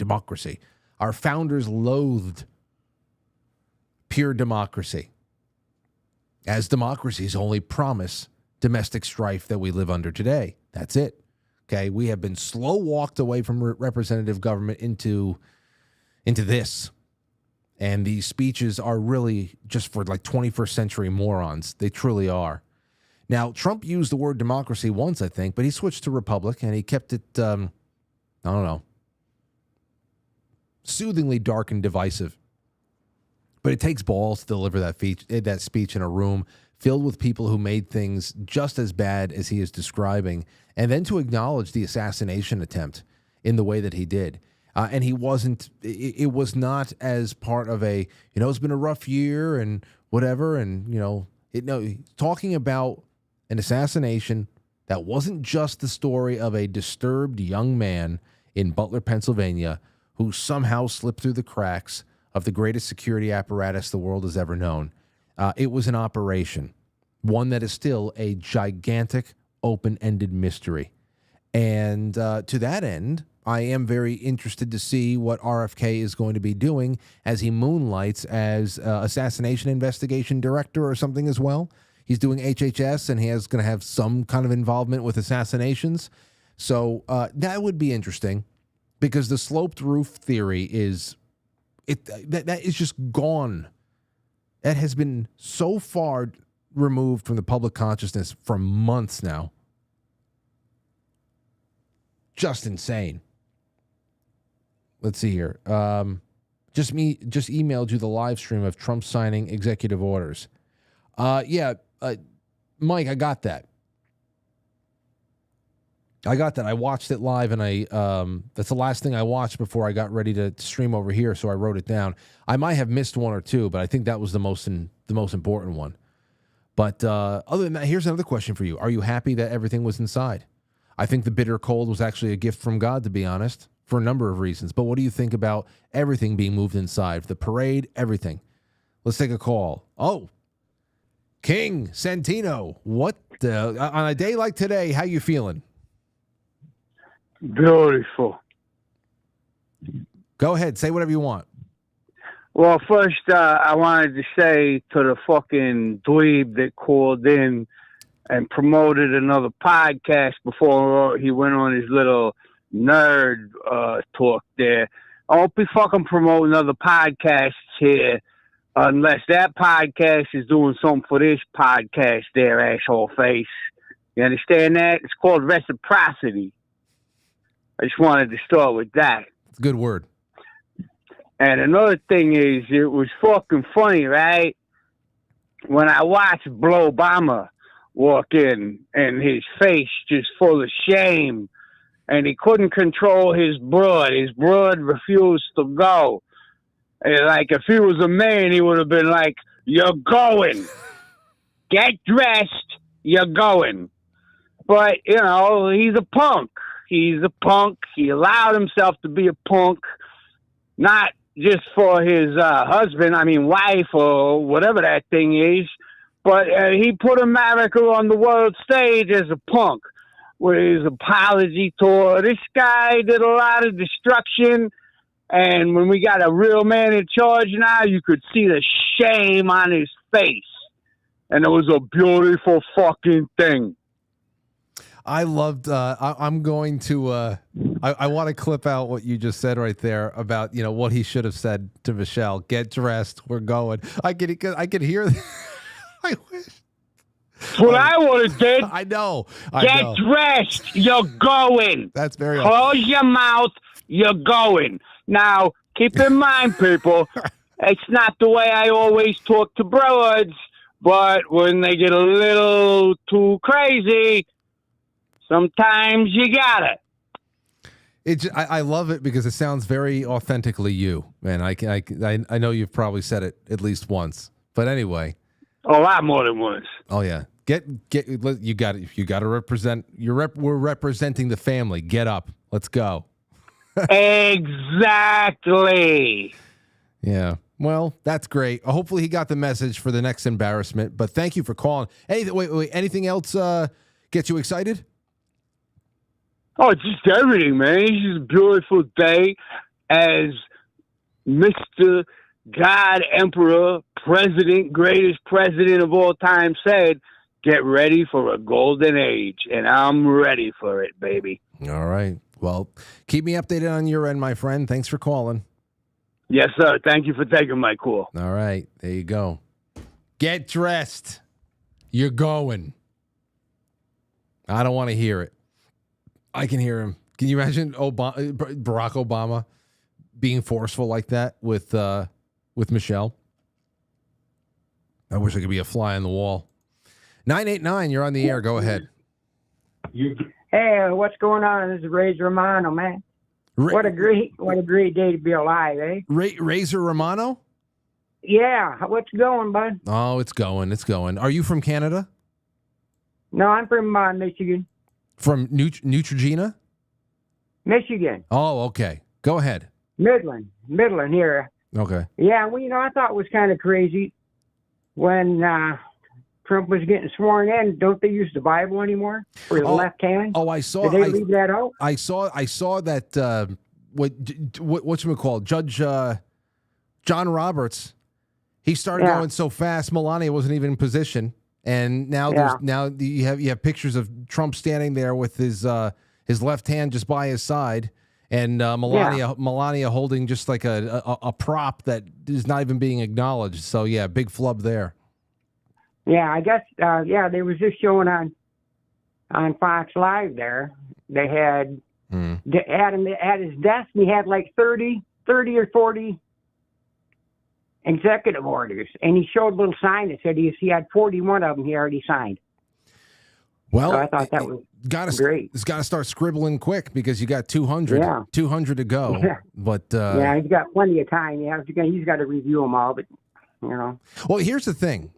Our founders loathed pure democracy, as democracies only promise domestic strife that we live under today. That's it. Okay, we have been slow walked away from representative government into this. And these speeches are really just for like 21st century morons. They truly are. Now, Trump used the word democracy once, I think, but he switched to republic and he kept it, soothingly dark and divisive. But it takes balls to deliver that speech in a room filled with people who made things just as bad as he is describing, and then to acknowledge the assassination attempt in the way that he did. And he wasn't, it was not as part of a, it's been a rough year and whatever. And, talking about an assassination that wasn't just the story of a disturbed young man in Butler, Pennsylvania, who somehow slipped through the cracks of the greatest security apparatus the world has ever known. It was an operation, one that is still a gigantic, open-ended mystery. And to that end, I am very interested to see what RFK is going to be doing as he moonlights as assassination investigation director or something as well. He's doing HHS, and he is going to have some kind of involvement with assassinations. So that would be interesting, because the sloped roof theory is that is just gone. That has been so far removed from the public consciousness for months now. Just insane. Let's see here. Just emailed you the live stream of Trump signing executive orders. Mike, I got that. I watched it live, and that's the last thing I watched before I got ready to stream over here, so I wrote it down. I might have missed one or two, but I think that was the most important one. But other than that, here's another question for you. Are you happy that everything was inside? I think the bitter cold was actually a gift from God, to be honest, for a number of reasons. But what do you think about everything being moved inside? The parade, everything. Let's take a call. Oh, King Santino, what on a day like today, how you feeling? Beautiful. Go ahead, say whatever you want. Well, first, I wanted to say to the fucking dweeb that called in and promoted another podcast before he went on his little nerd talk there. I won't be fucking promoting other podcasts here unless that podcast is doing something for this podcast there, asshole face. You understand that? It's called reciprocity. I just wanted to start with that. It's a good word. And another thing is, it was fucking funny, right? When I watched Blow Obama walk in and his face just full of shame, and he couldn't control his blood. His blood refused to go. And like, if he was a man, he would have been like, "You're going. Get dressed. You're going." But, he's a punk. He's a punk. He allowed himself to be a punk, not just for his wife or whatever that thing is, but he put America on the world stage as a punk with his apology tour. This guy did a lot of destruction, and when we got a real man in charge now, you could see the shame on his face, and it was a beautiful fucking thing. I loved, I'm going to, I want to clip out what you just said right there about, what he should have said to Michelle. Get dressed. We're going. I could hear that. I wish. That's what I would have did. I know. Get dressed. You're going. That's very Close your mouth. You're going. Now, keep in mind, people, it's not the way I always talk to broads, but when they get a little too crazy, sometimes you got it. I love it because it sounds very authentically you, man. I know you've probably said it at least once, but anyway. A lot more than once. Oh yeah, you got it. You got to represent. We're representing the family. Get up. Let's go. Exactly. Yeah. Well, that's great. Hopefully he got the message for the next embarrassment. But thank you for calling. Wait. Anything else gets you excited? Oh, just everything, man. It's just a beautiful day. As Mr. God, Emperor, President, greatest president of all time said, get ready for a golden age. And I'm ready for it, baby. All right. Well, keep me updated on your end, my friend. Thanks for calling. Yes, sir. Thank you for taking my call. All right. There you go. Get dressed. You're going. I don't want to hear it. I can hear him. Can you imagine Barack Obama being forceful like that with Michelle? I wish I could be a fly on the wall. 989, you're on the air. Go ahead. Hey, what's going on? This is Ray Romano, man. What a great day to be alive, eh? Razor Romano? Yeah. What's going, bud? Oh, it's going. Are you from Canada? No, I'm from Michigan. From Neutrogena? Michigan. Oh, okay. Go ahead. Midland here. Okay. Yeah, well, I thought it was kind of crazy when Trump was getting sworn in. Don't they use the Bible anymore for the left hand? Oh, I saw. Did they leave that out? I saw that. What's it called? Judge John Roberts. He started going so fast. Melania wasn't even in position, and now you have pictures of Trump standing there with his left hand just by his side. And Melania holding just like a prop that is not even being acknowledged. So, yeah, big flub there. Yeah, I guess, they was just showing on Fox Live there. They had at his desk, he had like 30 or 40 executive orders. And he showed a little sign that said he had 41 of them he already signed. Well, so I thought that was great. It's got to start scribbling quick because you got 200 to go. Yeah. But he's got plenty of time. Yeah, he's got to review them all. But Well, here's the thing.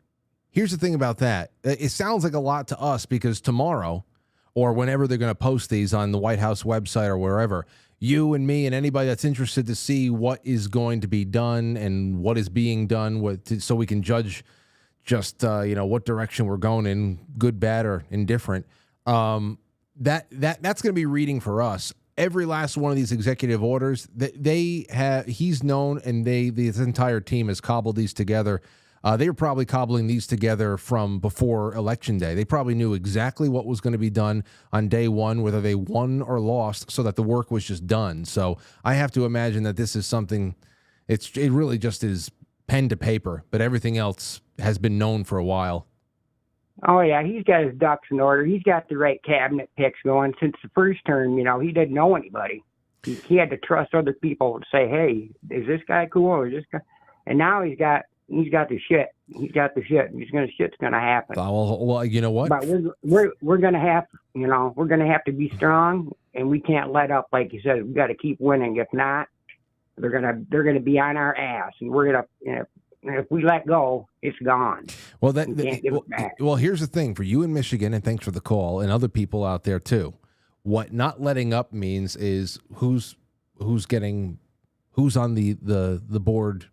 Here's the thing about that. It sounds like a lot to us because tomorrow, or whenever they're going to post these on the White House website or wherever, you and me and anybody that's interested to see what is going to be done and what is being done so we can judge just what direction we're going in, good, bad, or indifferent. That's going to be reading for us. Every last one of these executive orders he's known, and this entire team has cobbled these together. They were probably cobbling these together from before Election Day. They probably knew exactly what was going to be done on day one, whether they won or lost, so that the work was just done. So I have to imagine that this is something. It really just is pen to paper, but everything else has been known for a while. Oh, yeah, he's got his ducks in order. He's got the right cabinet picks going. Since the first term, he didn't know anybody. He had to trust other people to say, hey, is this guy cool or is this guy? And now he's got the shit. He's got the shit. Shit's going to happen. Well, you know what? But we're going to have, we're going to have to be strong, and we can't let up. Like you said, we got to keep winning. If not, they're going to be on our ass, and we're going to, if we let go, it's gone. Well, well, here's the thing for you in Michigan, and thanks for the call, and other people out there too. What not letting up means is who's on the board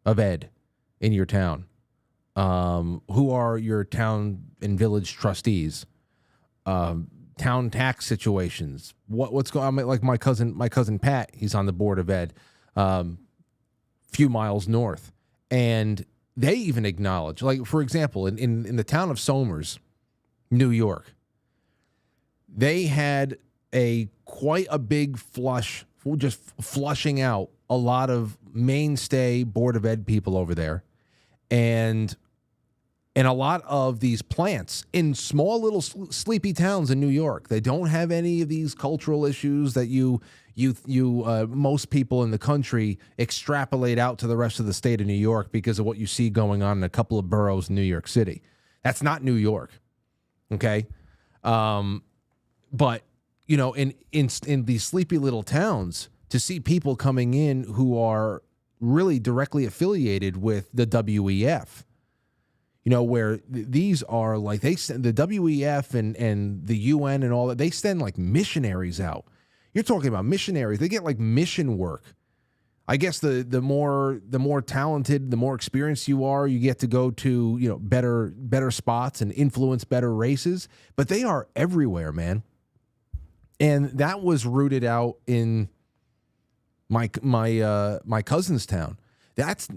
of ed in your town. Who are your town and village trustees? Town tax situations. What's going on? Like my cousin Pat, he's on the board of ed, few miles north. And they even acknowledge, like, for example, in the town of Somers, New York, they had quite a big flush, just flushing out a lot of mainstay Board of Ed people over there. And a lot of these plants in small little sleepy towns in New York, they don't have any of these cultural issues that most people in the country extrapolate out to the rest of the state of New York because of what you see going on in a couple of boroughs in New York City. That's not New York. Okay. But in these sleepy little towns, to see people coming in who are really directly affiliated with the WEF, where these are like the WEF and the UN and all that, they send like missionaries out. You're talking about missionaries. They get like mission work. I guess the more talented, the more experienced you are, you get to go to, better spots and influence better races, but they are everywhere, man. And that was rooted out in my cousin's town. That's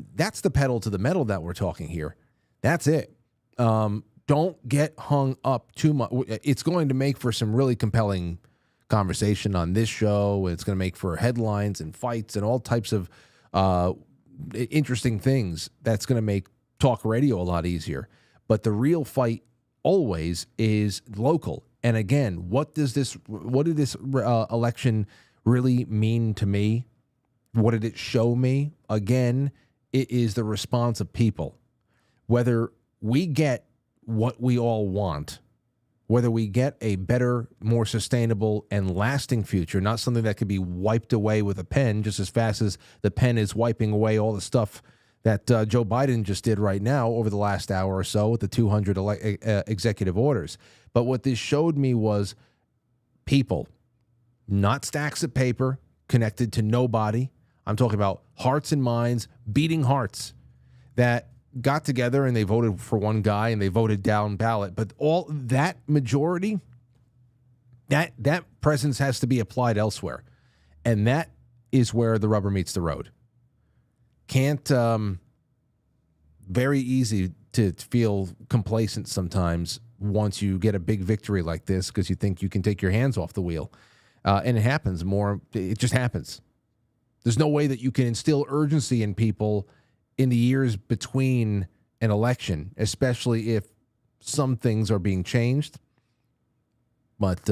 the pedal to the metal that we're talking here. That's it. Don't get hung up too much. It's going to make for some really compelling conversation on this show. It's going to make for headlines and fights and all types of interesting things. That's going to make talk radio a lot easier. But the real fight always is local. And again, what did this election really mean to me? What did it show me? Again, it is the response of people. Whether we get what we all want, whether we get a better, more sustainable, and lasting future, not something that could be wiped away with a pen just as fast as the pen is wiping away all the stuff that Joe Biden just did right now over the last hour or so with the 200 executive orders. But what this showed me was people, not stacks of paper connected to nobody. I'm talking about hearts and minds, beating hearts that got together and they voted for one guy and they voted down ballot. But all that majority, that presence has to be applied elsewhere. And that is where the rubber meets the road. Can't, very easy to feel complacent sometimes once you get a big victory like this because you think you can take your hands off the wheel. And it happens more. It just happens. There's no way that you can instill urgency in people in the years between an election, especially if some things are being changed. But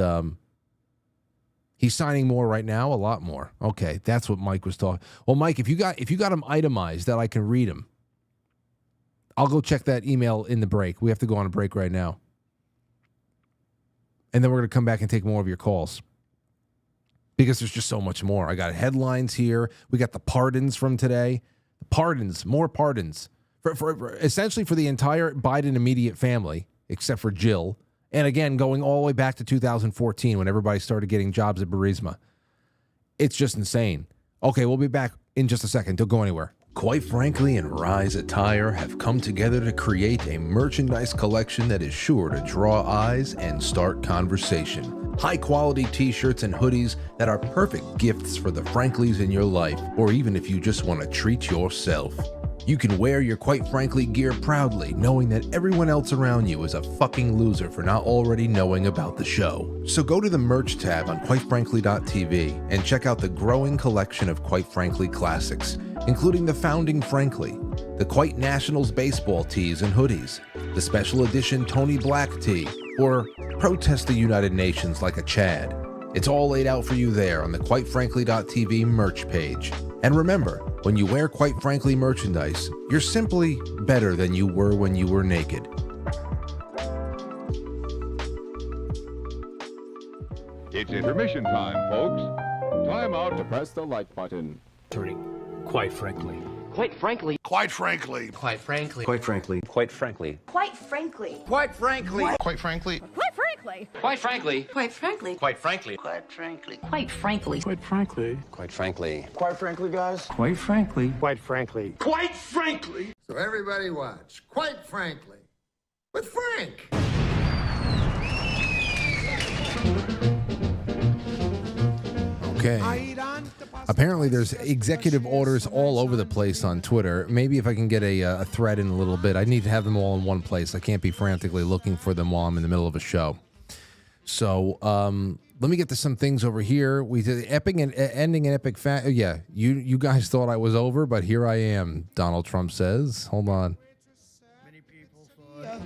he's signing more right now, a lot more. Okay, that's what Mike was talking. Well, Mike, if you got them itemized that I can read them, I'll go check that email in the break. We have to go on a break right now. And then we're going to come back and take more of your calls. Because there's just so much more. I got headlines here. We got the pardons from today. Pardons, more pardons. For essentially for the entire Biden immediate family, except for Jill. And again, going all the way back to 2014 when everybody started getting jobs at Burisma. It's just insane. Okay, we'll be back in just a second. Don't go anywhere. Quite Frankly and Rise Attire have come together to create a merchandise collection that is sure to draw eyes and start conversation. High-quality t-shirts and hoodies that are perfect gifts for the Franklies in your life, or even if you just want to treat yourself. You can wear your Quite Frankly gear proudly, knowing that everyone else around you is a fucking loser for not already knowing about the show. So go to the merch tab on quitefrankly.tv and check out the growing collection of Quite Frankly classics, including the Founding Frankly, the Quite Nationals baseball tees and hoodies, the special edition Tony Black tee, or Protest the United Nations like a Chad. It's all laid out for you there on the quitefrankly.tv merch page. And remember, when you wear Quite Frankly merchandise, you're simply better than you were when you were naked. It's intermission time, folks. Time out to press the like button. Quite frankly. Quite frankly. Quite frankly. Quite frankly. Quite frankly. Quite frankly. Quite frankly. Quite frankly. Quite frankly. Quite frankly. Quite frankly. Quite frankly. Quite frankly. Quite frankly. Quite frankly. Quite frankly. Quite frankly. Quite frankly, guys. Quite frankly. Quite frankly. Quite frankly. So everybody watch. Quite frankly. With Frank. Okay. Apparently, there's executive orders all over the place on Twitter. Maybe if I can get a thread in a little bit. I need to have them all in one place. I can't be frantically looking for them while I'm in the middle of a show. So let me get to some things over here. We did epic and ending an epic. Yeah, you guys thought I was over, but here I am. Donald Trump says, "Hold on." Many people thought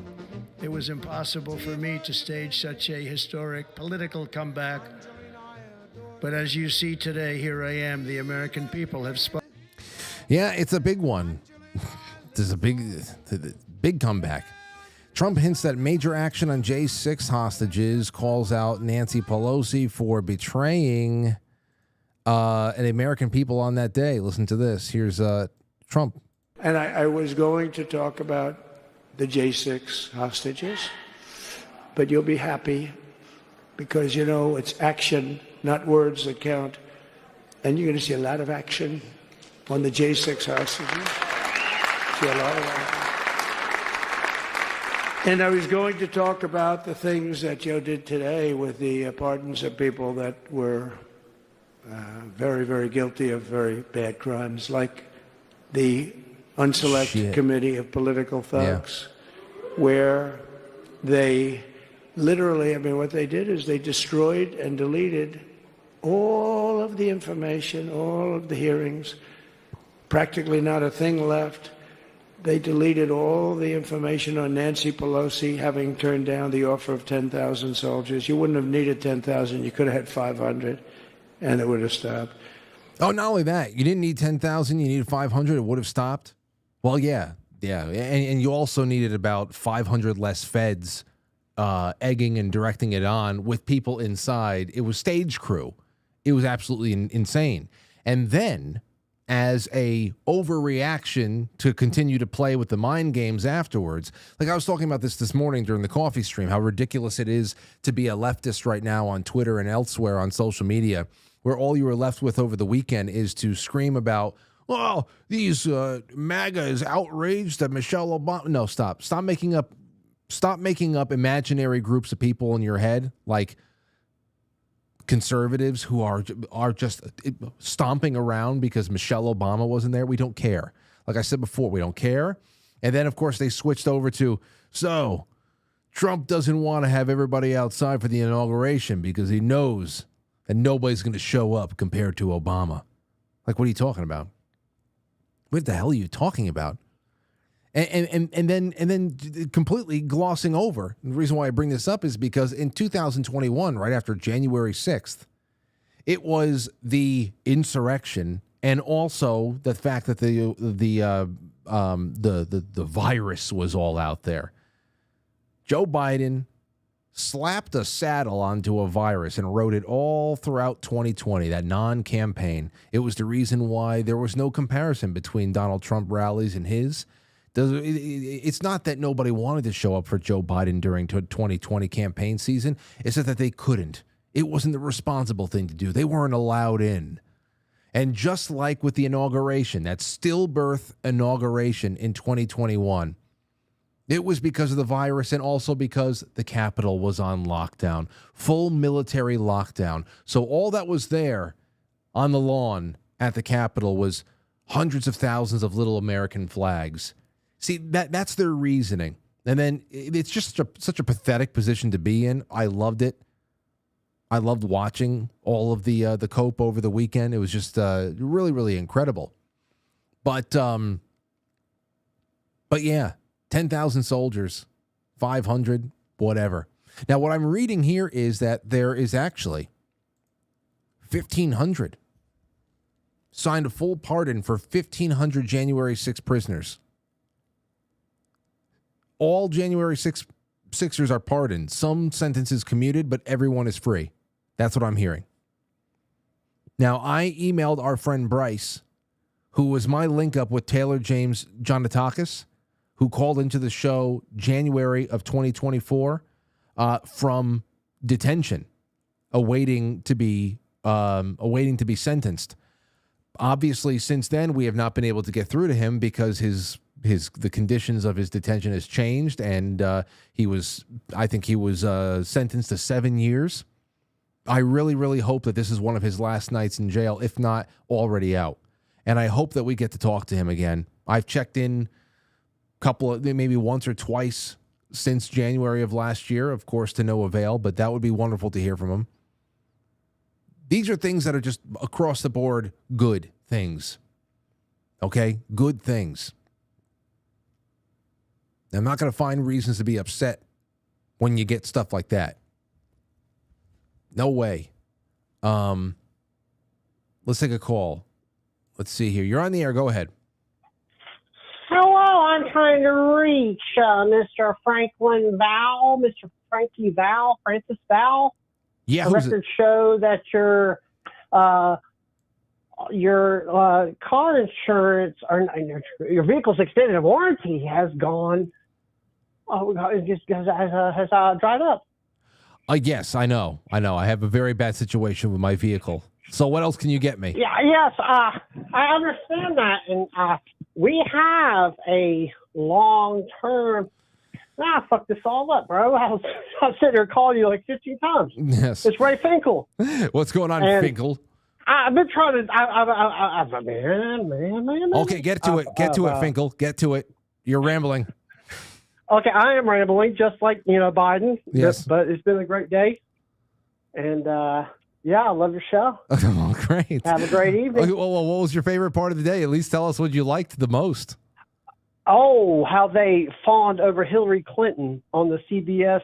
it was impossible for me to stage such a historic political comeback. But as you see today, here I am. The American people have spoken. Yeah, it's a big one. There's a big comeback. Trump hints that major action on J6 hostages, calls out Nancy Pelosi for betraying the American people on that day. Listen to this. Here's Trump. And I was going to talk about the J6 hostages, but you'll be happy because, you know, it's action, not words that count. And you're going to see a lot of action on the J6 hostages. See a lot of action. And I was going to talk about the things that Joe did today with the pardons of people that were very, very guilty of very bad crimes, like the Unselect Committee of Political Thugs, where they literally, I mean, what they did is they destroyed and deleted all of the information, all of the hearings, practically not a thing left. They deleted all the information on Nancy Pelosi having turned down the offer of 10,000 soldiers. You wouldn't have needed 10,000. You could have had 500, and it would have stopped. Oh, not only that, you didn't need 10,000. You needed 500. It would have stopped. Well, yeah. And you also needed about 500 less feds egging and directing it on with people inside. It was stage crew. It was absolutely insane. And then, as a overreaction to continue to play with the mind games afterwards, like I was talking about this morning during the coffee stream, how ridiculous it is to be a leftist right now on Twitter and elsewhere on social media, where all you were left with over the weekend is to scream about, oh, these MAGA is outraged that Michelle Obama. No, stop making up imaginary groups of people in your head, like conservatives who are just stomping around because Michelle Obama wasn't there. We don't care. Like I said before, we don't care. And then, of course, they switched over to, so Trump doesn't want to have everybody outside for the inauguration because he knows that nobody's going to show up compared to Obama. Like, what are you talking about? What the hell are you talking about? And then completely glossing over. The reason why I bring this up is because in 2021, right after January 6th, it was the insurrection and also the fact that the virus was all out there. Joe Biden slapped a saddle onto a virus and rode it all throughout 2020, that non-campaign. It was the reason why there was no comparison between Donald Trump rallies and his. It's not that nobody wanted to show up for Joe Biden during 2020 campaign season. It's just that they couldn't. It wasn't the responsible thing to do. They weren't allowed in. And just like with the inauguration, that stillbirth inauguration in 2021, it was because of the virus and also because the Capitol was on lockdown, full military lockdown. So all that was there on the lawn at the Capitol was hundreds of thousands of little American flags. See, that's their reasoning. And then it's just such a pathetic position to be in. I loved it. I loved watching all of the COPE over the weekend. It was just really, really incredible. But yeah, 10,000 soldiers, 500, whatever. Now, what I'm reading here is that there is actually 1,500 signed a full pardon for 1,500 January 6 prisoners. All January 6ers are pardoned. Some sentences commuted, but everyone is free. That's what I'm hearing. Now, I emailed our friend Bryce, who was my link up with Taylor James Jonatakis, who called into the show January of 2024 from detention, awaiting to be sentenced. Obviously, since then, we have not been able to get through to him because the conditions of his detention has changed, and I think he was sentenced to 7 years. I really, really hope that this is one of his last nights in jail, if not already out. And I hope that we get to talk to him again. I've checked in maybe once or twice since January of last year, of course, to no avail, but that would be wonderful to hear from him. These are things that are just across the board good things. Okay? Good things. I'm not going to find reasons to be upset when you get stuff like that. No way. Let's take a call. Let's see here. You're on the air. Go ahead. Hello, I'm trying to reach Mr. Franklin Val, Mr. Frankie Val, Francis Val. Yeah, the records show that your car insurance or your vehicle's extended warranty has gone. It just has dried up. Yes, I know. I have a very bad situation with my vehicle. So what else can you get me? Yeah, yes, I understand that, and we have a long-term. Fuck this all up, bro. I sitting there calling you like 15 times. Yes, it's Ray Finkel. What's going on, Finkel? I've been trying to. Man. Okay, get to it. Get to it, Finkel. Get to it. You're rambling. Okay, I am rambling, just like Biden. Yes, but it's been a great day, and yeah, I love your show. Oh, great. Have a great evening. Okay, well, what was your favorite part of the day? At least tell us what you liked the most. Oh, how they fawned over Hillary Clinton on the CBS.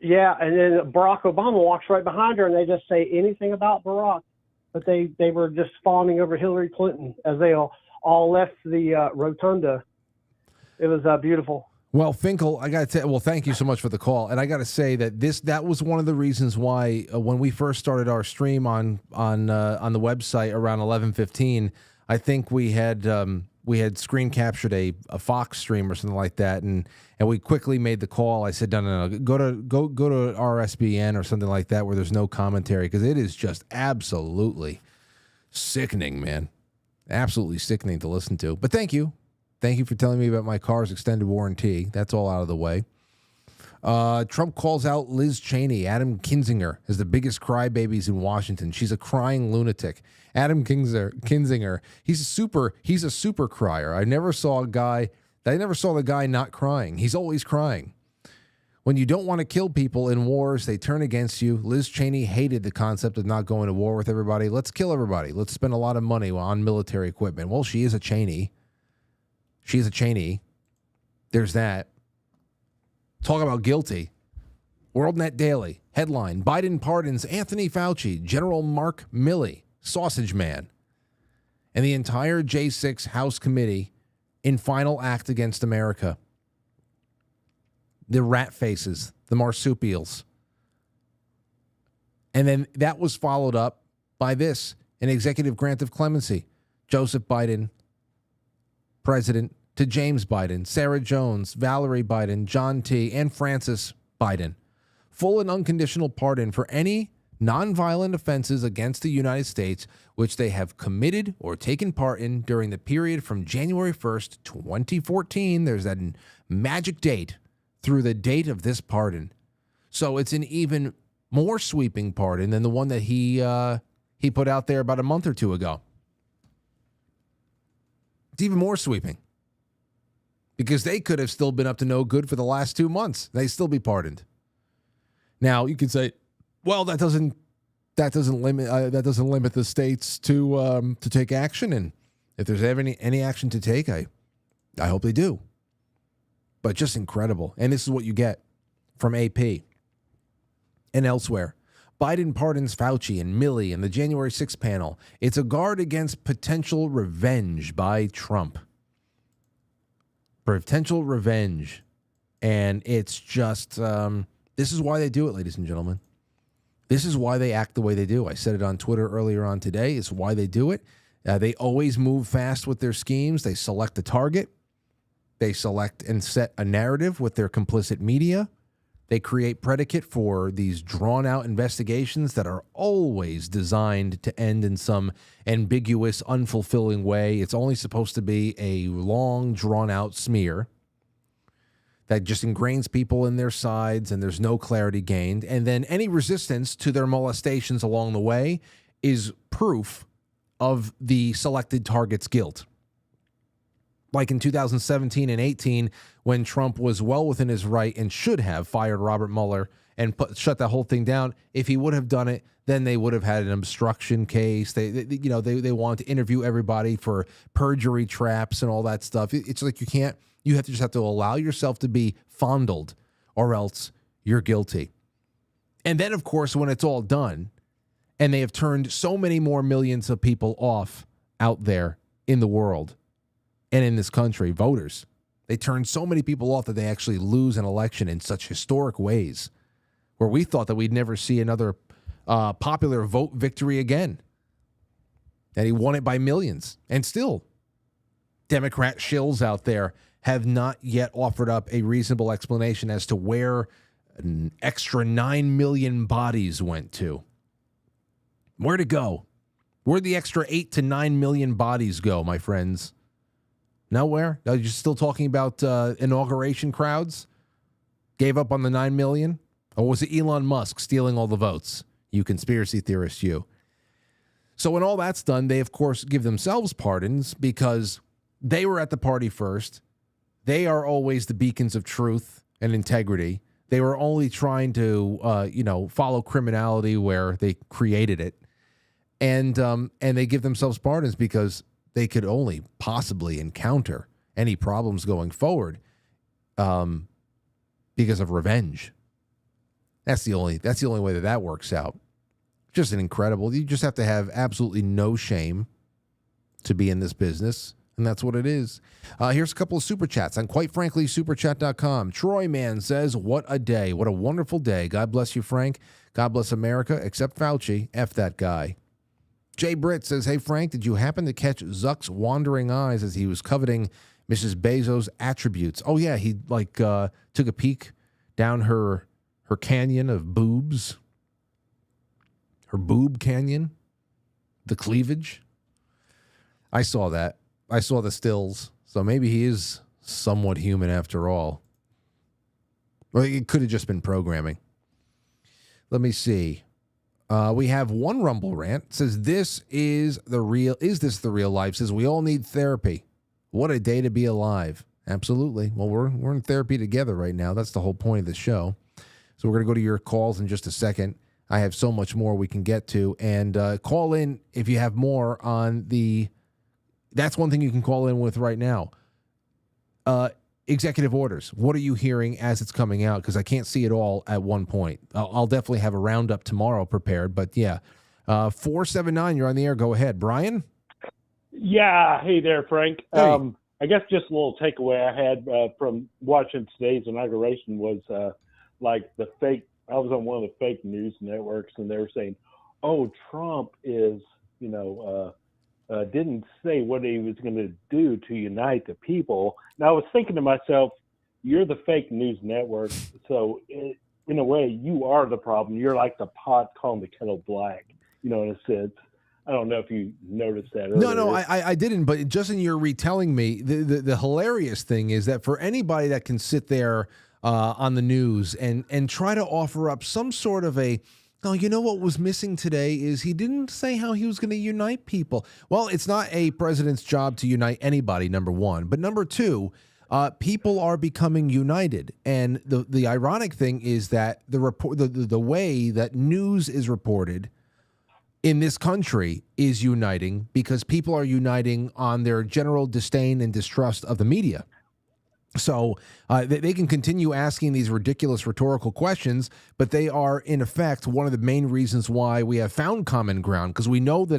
Yeah, and then Barack Obama walks right behind her, and they just say anything about Barack. But they were just fawning over Hillary Clinton as they all left the rotunda. It was beautiful. Well, Finkel, I got to tell. Well, thank you so much for the call, and I got to say that was one of the reasons why when we first started our stream on the website around 11:15, I think we had screen captured a Fox stream or something like that, and we quickly made the call. I said, no, go to RSBN or something like that where there's no commentary, because it is just absolutely sickening, man, absolutely sickening to listen to. But thank you. Thank you for telling me about my car's extended warranty. That's all out of the way. Trump calls out Liz Cheney, Adam Kinzinger, as the biggest crybabies in Washington. She's a crying lunatic. Adam Kinzinger, he's a super crier. I never saw the guy not crying. He's always crying. When you don't want to kill people in wars, they turn against you. Liz Cheney hated the concept of not going to war with everybody. Let's kill everybody. Let's spend a lot of money on military equipment. Well, she is a Cheney. She's a Cheney. There's that. Talk about guilty. WorldNet Daily. Headline: Biden pardons Anthony Fauci, General Mark Milley, Sausage Man, and the entire J6 House Committee in final act against America. The rat faces, the marsupials. And then that was followed up by this, an executive grant of clemency. Joseph Biden, President, to James Biden, Sarah Jones, Valerie Biden, John T., and Francis Biden. Full and unconditional pardon for any nonviolent offenses against the United States which they have committed or taken part in during the period from January 1st, 2014, there's that magic date, through the date of this pardon. So it's an even more sweeping pardon than the one that he put out there about a month or two ago. It's even more sweeping, because they could have still been up to no good for the last 2 months. They'd still be pardoned. Now you could say, well, that doesn't limit the states to take action, and if there's any action to take, I hope they do. But just incredible, and this is what you get from AP and elsewhere. Biden pardons Fauci and Milley in the January 6th panel. It's a guard against potential revenge by Trump. Potential revenge. And it's just, this is why they do it, ladies and gentlemen. This is why they act the way they do. I said it on Twitter earlier on today. It's why they do it. They always move fast with their schemes. They select a target. They select and set a narrative with their complicit media. They create predicate for these drawn-out investigations that are always designed to end in some ambiguous, unfulfilling way. It's only supposed to be a long, drawn-out smear that just ingrains people in their sides, and there's no clarity gained. And then any resistance to their molestations along the way is proof of the selected target's guilt. Like in 2017 and 18, when Trump was well within his right and should have fired Robert Mueller and shut that whole thing down. If he would have done it, then they would have had an obstruction case. They wanted to interview everybody for perjury traps and all that stuff. It's like you have to allow yourself to be fondled, or else you're guilty. And then, of course, when it's all done, and they have turned so many more millions of people off out there in the world and in this country, voters, they turn so many people off that they actually lose an election in such historic ways, where we thought that we'd never see another popular vote victory again. And he won it by millions. And still, Democrat shills out there have not yet offered up a reasonable explanation as to where an extra 9 million bodies went to. Where'd it go? Where'd the extra 8 to 9 million bodies go, my friends? Nowhere? Are you still talking about inauguration crowds? Gave up on the 9 million? Or was it Elon Musk stealing all the votes? You conspiracy theorists, you. So when all that's done, they, of course, give themselves pardons because they were at the party first. They are always the beacons of truth and integrity. They were only trying to, follow criminality where they created it. And they give themselves pardons because they could only possibly encounter any problems going forward because of revenge. That's the only way that works out. Just an incredible. You just have to have absolutely no shame to be in this business. And that's what it is. Here's a couple of super chats on Quite Frankly, superchat.com. Troy Man says, what a day. What a wonderful day. God bless you, Frank. God bless America, except Fauci. F that guy. Jay Britt says, hey, Frank, did you happen to catch Zuck's wandering eyes as he was coveting Mrs. Bezos' attributes? Oh, yeah, he took a peek down her canyon of boobs. Her boob canyon. The cleavage. I saw that. I saw the stills. So maybe he is somewhat human after all. Or it could have just been programming. Let me see. We have one Rumble rant. It says, is this the real life? Says, we all need therapy. What a day to be alive. Absolutely. Well, we're in therapy together right now. That's the whole point of the show. So we're going to go to your calls in just a second. I have so much more we can get to. And call in if you have more on the... That's one thing you can call in with right now. Executive orders. What are you hearing as it's coming out? Because I can't see it all at one point. I'll definitely have a roundup tomorrow prepared. But yeah, 479, you're on the air. Go ahead. Brian? Yeah. Hey there, Frank. Hey. I guess just a little takeaway I had from watching today's inauguration was like the fake. I was on one of the fake news networks, and they were saying, "Oh, Trump is, didn't say what he was going to do to unite the people." And I was thinking to myself, "You're the fake news network, so in a way, you are the problem. You're like the pot calling the kettle black, in a sense." I don't know if you noticed that earlier. No, I didn't. But just in your retelling me, the hilarious thing is that for anybody that can sit there on the news and try to offer up some sort of what was missing today is he didn't say how he was going to unite people. Well, it's not a president's job to unite anybody, number one. But number two, people are becoming united. And the ironic thing is that the way that news is reported in this country is uniting because people are uniting on their general disdain and distrust of the media. So they can continue asking these ridiculous rhetorical questions, but they are, in effect, one of the main reasons why we have found common ground, because we know that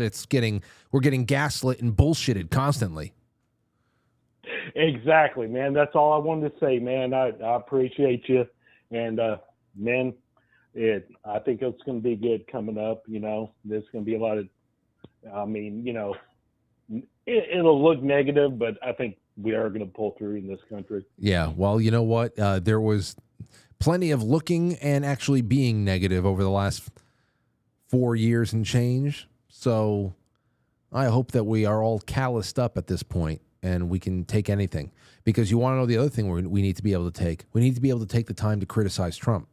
we're getting gaslit and bullshitted constantly. Exactly, man. That's all I wanted to say, man. I appreciate you. And, man, I think it's going to be good coming up. There's going to be a lot of, it'll look negative, but I think we are going to pull through in this country. Yeah, well, you know what? There was plenty of looking and actually being negative over the last 4 years and change. So I hope that we are all calloused up at this point and we can take anything. Because you want to know the other thing we need to be able to take? We need to be able to take the time to criticize Trump.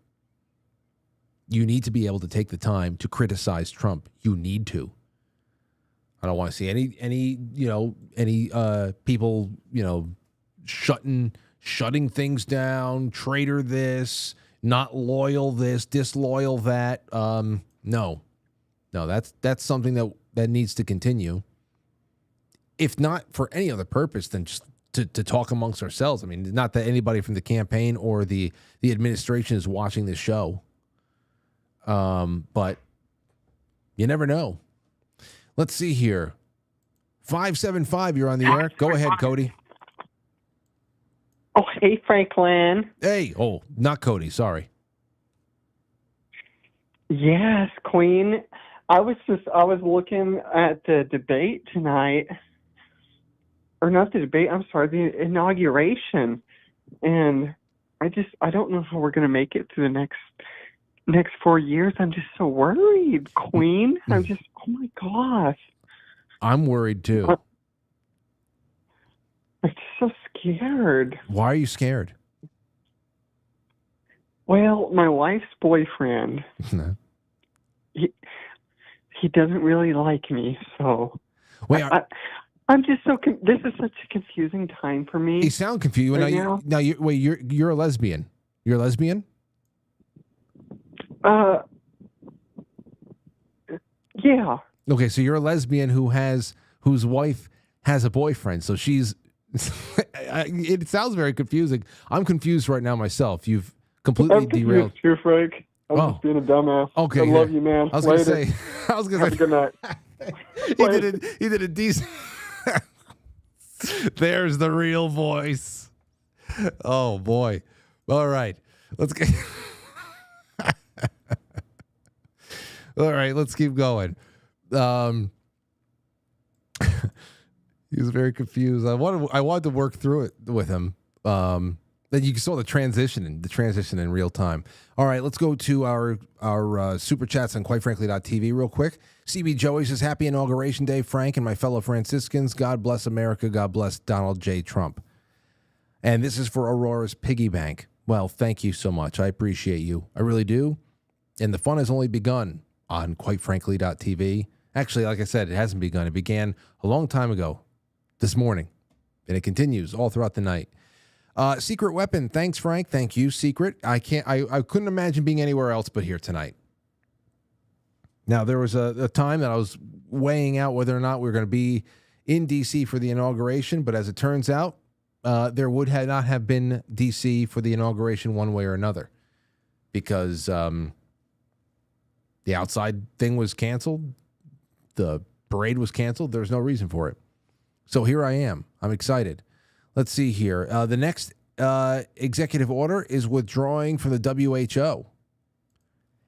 You need to be able to take the time to criticize Trump. You need to. I don't want to see any people, shutting things down, traitor this, not loyal this, disloyal that. No, that's something that needs to continue. If not for any other purpose than just to talk amongst ourselves. I mean, not that anybody from the campaign or the administration is watching this show. But you never know. Let's see here. 575, you're on the air. Go ahead, Cody. Oh, hey, Franklin. Hey. Oh, not Cody. Sorry. Yes, Queen. I was looking at the debate tonight. Or not the debate, I'm sorry, the inauguration. And I don't know how we're going to make it through the next 4 years. I'm just so worried, Queen. I'm just, oh my gosh. I'm worried too. I'm so scared. Why are you scared? Well, my wife's boyfriend, he doesn't really like me, so. Wait, I'm just so, this is such a confusing time for me. You sound confused. You're a lesbian. You're a lesbian? Yeah. Okay, so you're a lesbian whose wife has a boyfriend. So she's. It sounds very confusing. I'm confused right now myself. You've completely derailed. Too, Frank. I'm just being a dumbass. Okay, I love you, man. I was gonna say. Have a good night. He did a decent. There's the real voice. Oh boy. All right. Let's get All right, let's keep going. He was very confused. I wanted to work through it with him. Then you saw the transition in real time. All right, let's go to our super chats on quitefrankly.tv real quick. CB Joey says, happy Inauguration Day, Frank and my fellow Franciscans. God bless America. God bless Donald J. Trump. And this is for Aurora's Piggy Bank. Well, thank you so much. I appreciate you. I really do. And the fun has only begun on quitefrankly.tv. Actually, like I said, it hasn't begun. It began a long time ago this morning, and it continues all throughout the night. Secret Weapon, thanks, Frank. Thank you, Secret. I couldn't imagine being anywhere else but here tonight. Now, there was a time that I was weighing out whether or not we were going to be in D.C. for the inauguration, but as it turns out, there would not have been D.C. for the inauguration one way or another, because the outside thing was canceled. The parade was canceled. There was no reason for it. So here I am. I'm excited. Let's see here. The next executive order is withdrawing from the WHO.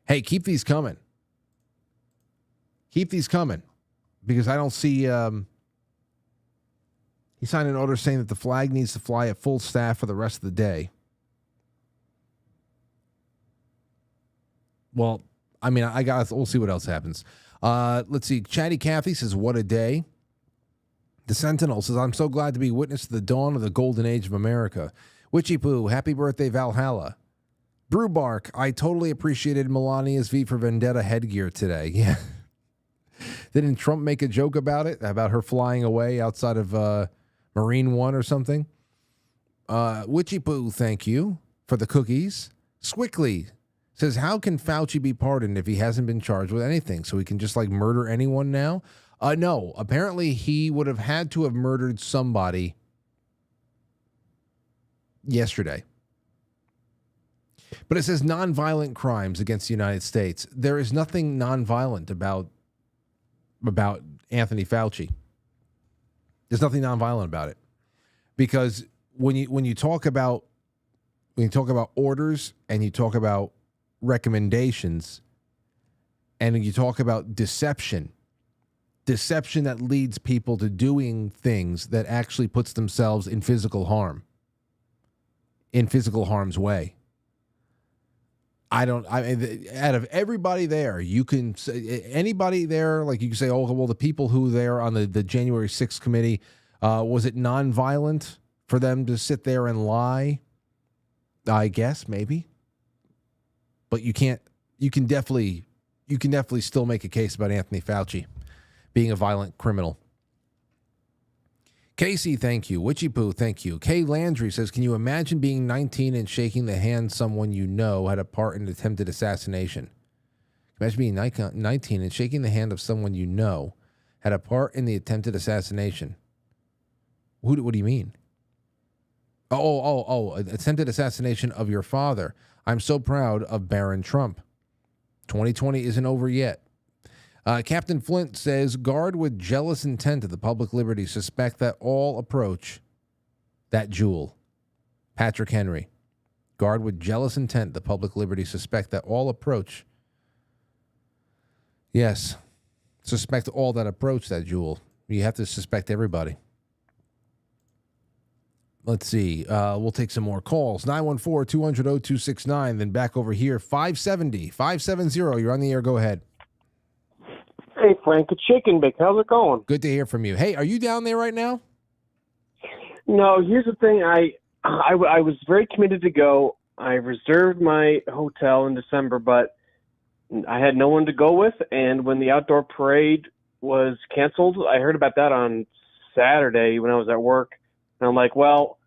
Hey, keep these coming. Keep these coming. Because I don't see... he signed an order saying that the flag needs to fly at full staff for the rest of the day. Well, I mean, we'll see what else happens. Let's see. Chatty Cathy says, what a day. The Sentinel says, I'm so glad to be witness to the dawn of the golden age of America. Witchy Poo, happy birthday, Valhalla. Brew Bark, I totally appreciated Melania's V for Vendetta headgear today. Yeah. Didn't Trump make a joke about it? About her flying away outside of Marine One or something? Witchy Poo, thank you for the cookies. Squickly says, how can Fauci be pardoned if he hasn't been charged with anything? So he can just like murder anyone now? No, apparently he would have had to have murdered somebody yesterday. But it says nonviolent crimes against the United States. There is nothing nonviolent about Anthony Fauci. There's nothing nonviolent about it. Because when you talk about orders and you talk about recommendations and you talk about deception that leads people to doing things that actually puts themselves in physical harm's way. Out of everybody there, you can say, anybody there, like you can say, oh, well, the people who there on the January 6th committee, was it nonviolent for them to sit there and lie? I guess maybe. But you can definitely still make a case about Anthony Fauci being a violent criminal. Casey, thank you. Witchy Poo, thank you. Kay Landry says, can you imagine being 19 and shaking the hand someone you know had a part in an attempted assassination? Imagine being 19 and shaking the hand of someone you know had a part in the attempted assassination. What do you mean? Oh, attempted assassination of your father. I'm so proud of Baron Trump. 2020 isn't over yet. Captain Flint says, guard with jealous intent of the public liberty suspect that all approach that jewel. Patrick Henry. Guard with jealous intent the public liberty suspect that all approach. Yes. Suspect all that approach that jewel. You have to suspect everybody. Let's see. We'll take some more calls. 914-200-0269. Then back over here. 570. You're on the air. Go ahead. Hey, Frank, it's Chicken Bake. How's it going? Good to hear from you. Hey, are you down there right now? No, here's the thing. I was very committed to go. I reserved my hotel in December, but I had no one to go with. And when the outdoor parade was canceled, I heard about that on Saturday when I was at work. And I'm like, well,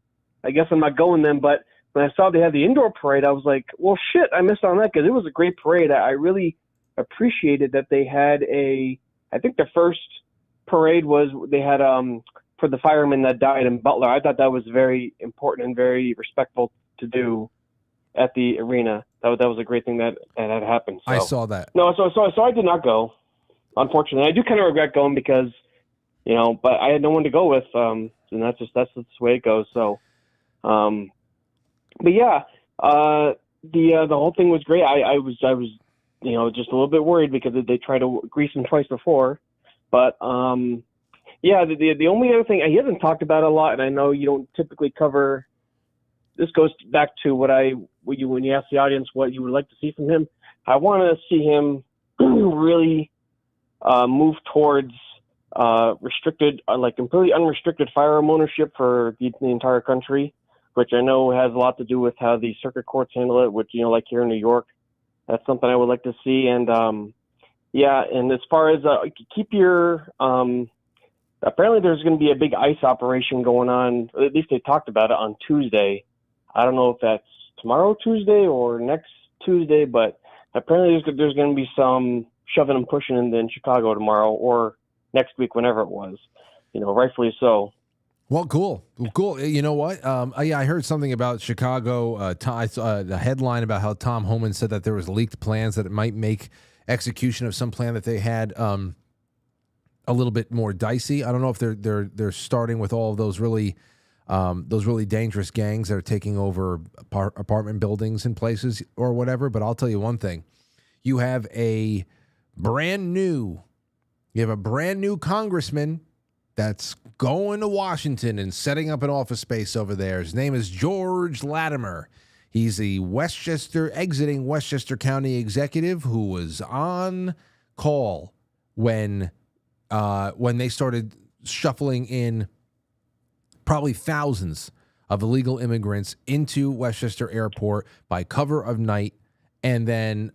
I guess I'm not going then. But when I saw they had the indoor parade, I was like, well, shit, I missed on that because it was a great parade. I really appreciated that they had I think the first parade was they had for the firemen that died in Butler. I thought that was very important and very respectful to do at the arena. That was a great thing that had happened. So. I saw that. No, so I did not go, unfortunately. I do kind of regret going because but I had no one to go with, and that's the way it goes. So, but yeah, the whole thing was great. I was just a little bit worried because they tried to grease him twice before, but yeah, the only other thing he hasn't talked about a lot, and I know you don't typically cover. This goes back to when you asked the audience what you would like to see from him. I want to see him really move towards restricted, like completely unrestricted firearm ownership for the entire country, which I know has a lot to do with how the circuit courts handle it, which, like here in New York, that's something I would like to see. And yeah, and as far as keep your, apparently there's going to be a big ICE operation going on, at least they talked about it on Tuesday. I don't know if that's tomorrow Tuesday or next Tuesday, but apparently there's going to be some shoving and pushing in Chicago tomorrow or next week, whenever it was, rightfully so. Well, cool. You know what? Yeah, I heard something about Chicago. I saw the headline about how Tom Homan said that there was leaked plans that it might make execution of some plan that they had a little bit more dicey. I don't know if they're starting with all of those really dangerous gangs that are taking over apartment buildings and places or whatever. But I'll tell you one thing: you have a brand new congressman that's going to Washington and setting up an office space over there. His name is George Latimer. He's the exiting Westchester County executive who was on call when they started shuffling in probably thousands of illegal immigrants into Westchester Airport by cover of night, and then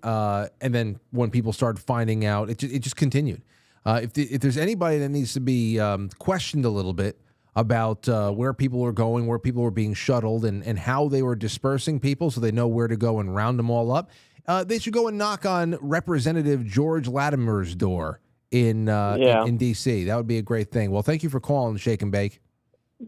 when people started finding out, it just continued. If there's anybody that needs to be questioned a little bit about where people are going, where people are being shuttled, and how they were dispersing people so they know where to go and round them all up, they should go and knock on Representative George Latimer's door in D.C. That would be a great thing. Well, thank you for calling, Shake and Bake.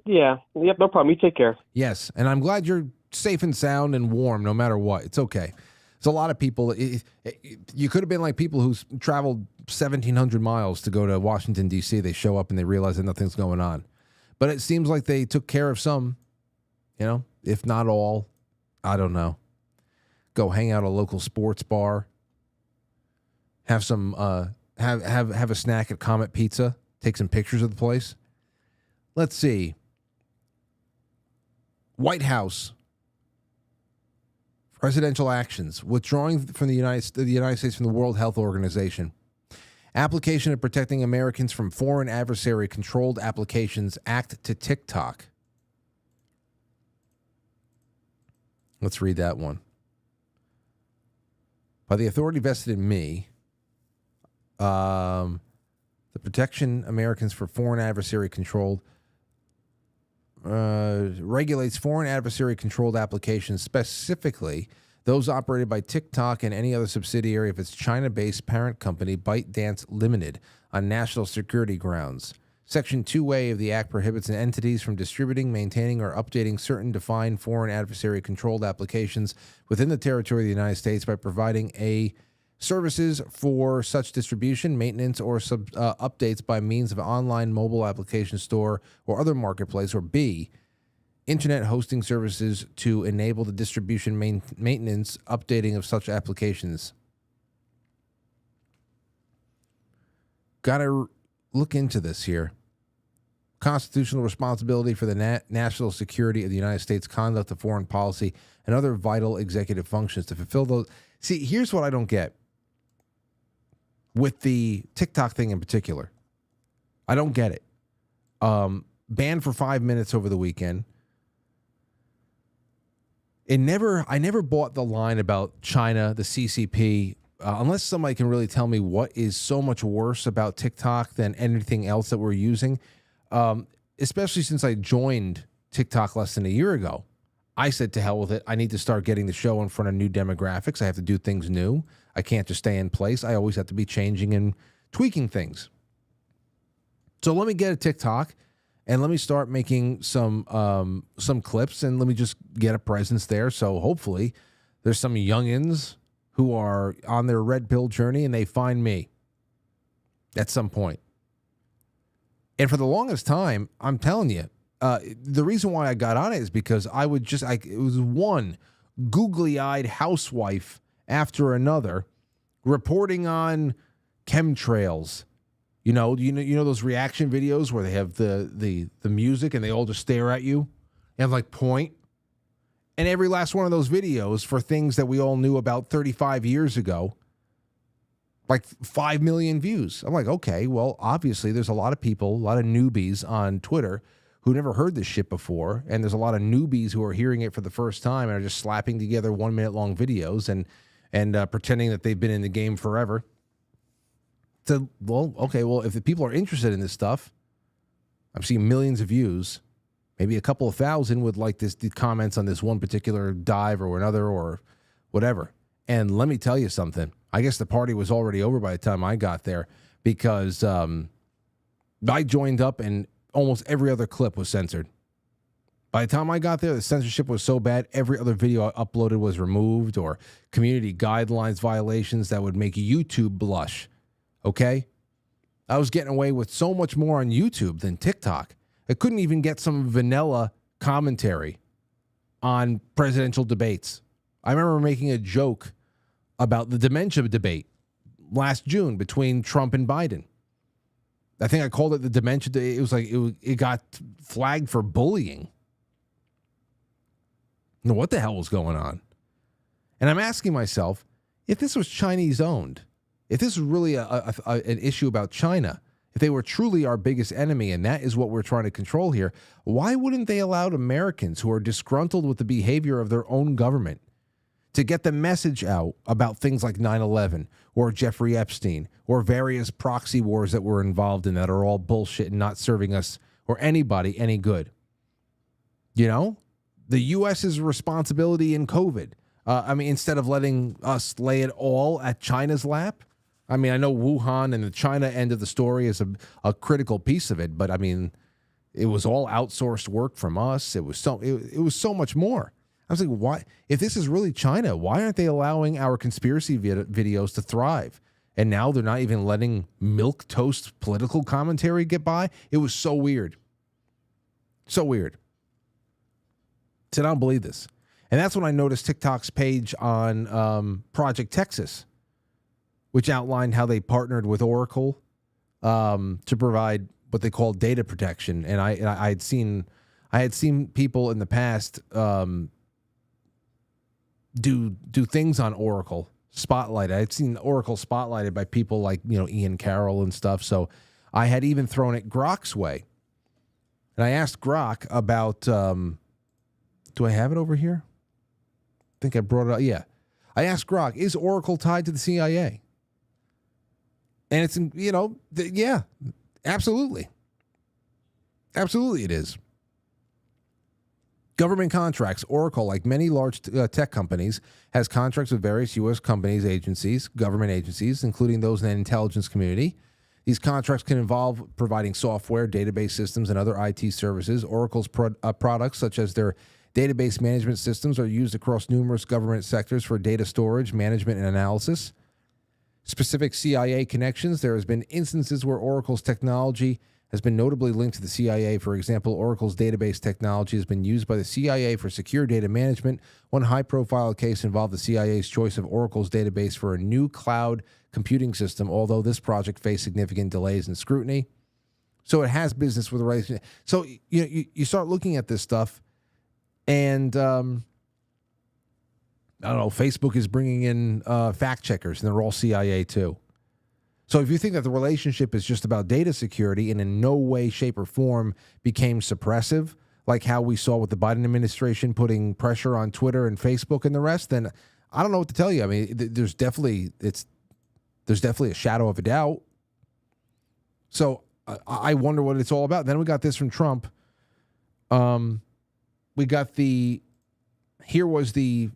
Yeah. Yep, no problem. You take care. Yes, and I'm glad you're safe and sound and warm no matter what. It's okay. There's a lot of people. You could have been like people who traveled 1,700 miles to go to Washington, D.C. They show up and they realize that nothing's going on. But it seems like they took care of some, if not all. I don't know. Go hang out at a local sports bar. Have some have a snack at Comet Pizza. Take some pictures of the place. Let's see. White House. Presidential actions. Withdrawing from the United States from the World Health Organization. Application of Protecting Americans from Foreign Adversary Controlled Applications Act to TikTok. Let's read that one. By the authority vested in me, the Protection Americans for Foreign Adversary Controlled regulates foreign adversary controlled applications, specifically those operated by TikTok and any other subsidiary of its China-based parent company, ByteDance Limited, on national security grounds. Section 2A of the Act prohibits entities from distributing, maintaining, or updating certain defined foreign adversary controlled applications within the territory of the United States by providing A, services for such distribution, maintenance, or updates by means of online mobile application store or other marketplace, or B, internet hosting services to enable the distribution, maintenance, updating of such applications. Got to look into this here. Constitutional responsibility for the national security of the United States, conduct of foreign policy, and other vital executive functions to fulfill those. See, here's what I don't get with the TikTok thing in particular. I don't get it. Banned for 5 minutes over the weekend. I never bought the line about China, the CCP, unless somebody can really tell me what is so much worse about TikTok than anything else that we're using. Especially since I joined TikTok less than a year ago. I said, to hell with it. I need to start getting the show in front of new demographics. I have to do things new. I can't just stay in place. I always have to be changing and tweaking things. So let me get a TikTok and let me start making some clips, and let me just get a presence there. So hopefully there's some youngins who are on their red pill journey and they find me at some point. And for the longest time, I'm telling you, the reason why I got on it is because it was one googly-eyed housewife after another reporting on chemtrails. You know those reaction videos where they have the music and they all just stare at you and like point. And every last one of those videos for things that we all knew about 35 years ago, like 5 million views. I'm like, okay, well, obviously there's a lot of people, a lot of newbies on Twitter who never heard this shit before. And there's a lot of newbies who are hearing it for the first time and are just slapping together 1 minute long videos and pretending that they've been in the game forever. So, well, okay, well, if the people are interested in this stuff, I'm seeing millions of views. Maybe a couple of thousand would like the comments on this one particular dive or another or whatever. And let me tell you something. I guess the party was already over by the time I got there because I joined up and almost every other clip was censored. By the time I got there, the censorship was so bad, every other video I uploaded was removed or community guidelines violations that would make YouTube blush. Okay? I was getting away with so much more on YouTube than TikTok. I couldn't even get some vanilla commentary on presidential debates. I remember making a joke about the dementia debate last June between Trump and Biden. I think I called it the dementia. It was like it got flagged for bullying. Now, what the hell was going on? And I'm asking myself, if this was Chinese owned, if this was really an issue about China, if they were truly our biggest enemy and that is what we're trying to control here, why wouldn't they allow Americans who are disgruntled with the behavior of their own government to get the message out about things like 9/11 or Jeffrey Epstein or various proxy wars that we're involved in that are all bullshit and not serving us or anybody any good? You know, the U.S.'s responsibility in COVID. Instead of letting us lay it all at China's lap. I mean, I know Wuhan and the China end of the story is a critical piece of it, but I mean, it was all outsourced work from us. It was so much more. I was like, why? If this is really China, why aren't they allowing our conspiracy videos to thrive? And now they're not even letting milquetoast political commentary get by. It was so weird. So weird. So I don't believe this. And that's when I noticed TikTok's page on Project Texas, which outlined how they partnered with Oracle to provide what they call data protection. And I had seen people in the past do things on Oracle Spotlight. I had seen Oracle spotlighted by people like Ian Carroll and stuff. So I had even thrown it Grok's way, and I asked Grok about. Do I have it over here? I think I brought it up. Yeah, I asked Grok, is Oracle tied to the CIA? And it's, yeah, absolutely. Absolutely it is. Government contracts. Oracle, like many large tech companies, has contracts with various U.S. companies, agencies, government agencies, including those in the intelligence community. These contracts can involve providing software, database systems, and other IT services. Oracle's products, such as their database management systems, are used across numerous government sectors for data storage, management, and analysis. Specific CIA connections. There has been instances where Oracle's technology has been notably linked to the CIA. For example, Oracle's database technology has been used by the CIA for secure data management. One high-profile case involved the CIA's choice of Oracle's database for a new cloud computing system, although this project faced significant delays and scrutiny. So it has business with the right. So you start looking at this stuff, and I don't know, Facebook is bringing in fact checkers, and they're all CIA too. So if you think that the relationship is just about data security and in no way, shape, or form became suppressive, like how we saw with the Biden administration putting pressure on Twitter and Facebook and the rest, then I don't know what to tell you. I mean, there's definitely a shadow of a doubt. So I wonder what it's all about. Then we got this from Trump. We got here was the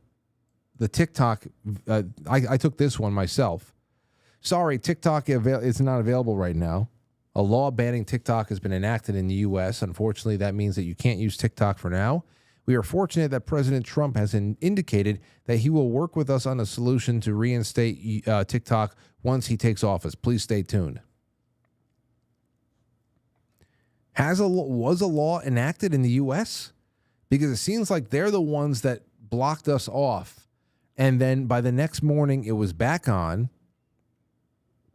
TikTok. I took this one myself. Sorry, TikTok is not available right now. A law banning TikTok has been enacted in the U.S. Unfortunately, that means that you can't use TikTok for now. We are fortunate that President Trump has indicated that he will work with us on a solution to reinstate TikTok once he takes office. Please stay tuned. Was a law enacted in the U.S.? Because it seems like they're the ones that blocked us off. And then by the next morning, it was back on.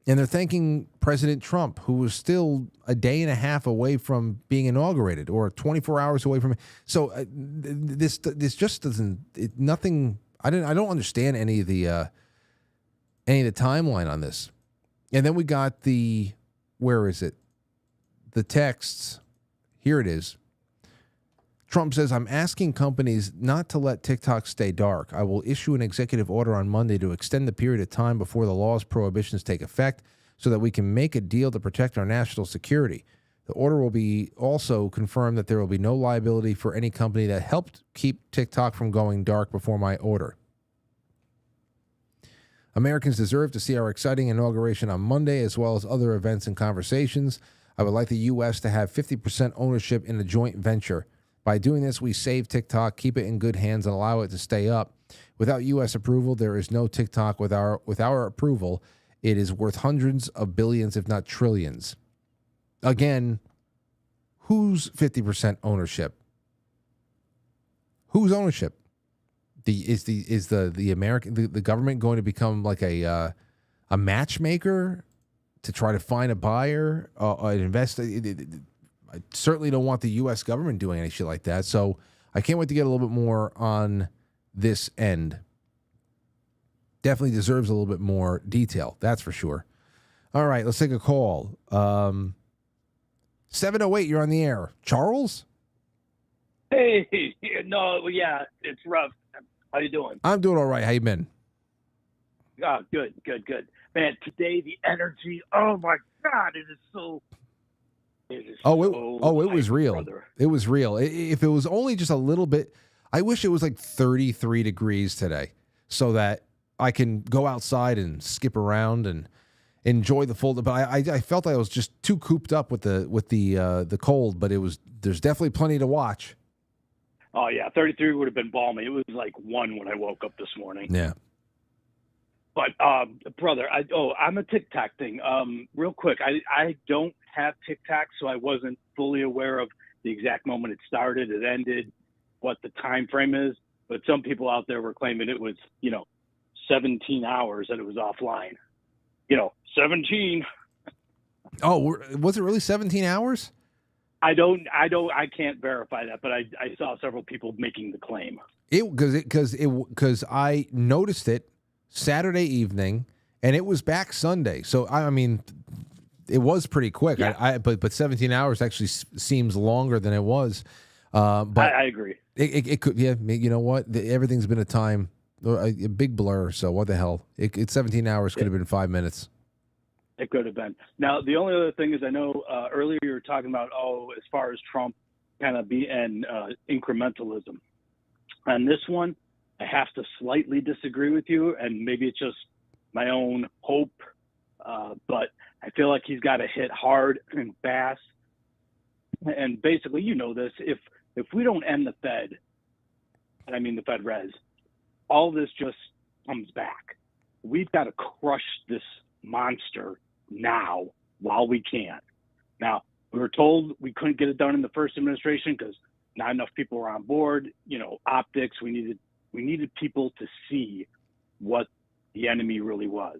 And they're thanking President Trump, who was still a day and a half away from being inaugurated, or 24 hours away from it. So this just doesn't. Nothing. I don't understand any of the timeline on this. And then we got the, where is it? The texts. Here it is. Trump says, I'm asking companies not to let TikTok stay dark. I will issue an executive order on Monday to extend the period of time before the law's prohibitions take effect so that we can make a deal to protect our national security. The order will be also confirm that there will be no liability for any company that helped keep TikTok from going dark before my order. Americans deserve to see our exciting inauguration on Monday, as well as other events and conversations. I would like the U.S. to have 50% ownership in a joint venture. By doing this, we save TikTok, keep it in good hands, and allow it to stay up. Without U.S. approval, there is no TikTok. With our approval, it is worth hundreds of billions, if not trillions. Again, whose 50% ownership? Whose ownership? Is the American the government going to become like a matchmaker to try to find a buyer, an investor? I certainly don't want the U.S. government doing any shit like that. So I can't wait to get a little bit more on this end. Definitely deserves a little bit more detail. That's for sure. All right, let's take a call. 708, you're on the air. Charles? Hey, no, yeah, it's rough. How you doing? I'm doing all right. How you been? Oh, good. Man, today the energy, oh my God, it is so... It was real. Brother. It was real. If it was only just a little bit, I wish it was like 33 degrees today so that I can go outside and skip around and enjoy the full. But I felt I was just too cooped up with the cold. But there's definitely plenty to watch. Oh yeah, 33 would have been balmy. It was like 1 when I woke up this morning. Yeah. But brother, I'm a TikTok thing. Real quick, I don't have TikTok, so I wasn't fully aware of the exact moment it started, it ended, what the time frame is. But some people out there were claiming it was, 17 hours that it was offline. 17. Oh, was it really 17 hours? I can't verify that, but I saw several people making the claim. Because I noticed it Saturday evening, and it was back Sunday. So I mean, it was pretty quick. Yeah. But 17 hours actually seems longer than it was. But I agree. It could, yeah. You know what? Everything's been a big blur. So what the hell? 17 hours could have been 5 minutes. It could have been. Now the only other thing is, I know earlier you were talking about as far as Trump kind of and incrementalism. On this one, I have to slightly disagree with you, and maybe it's just my own hope, but I feel like he's got to hit hard and fast. And basically, this, if we don't end the Fed, and I mean the Fed res, all this just comes back. We've got to crush this monster now while we can. Now, we were told we couldn't get it done in the first administration because not enough people were on board, optics. We needed people to see what the enemy really was.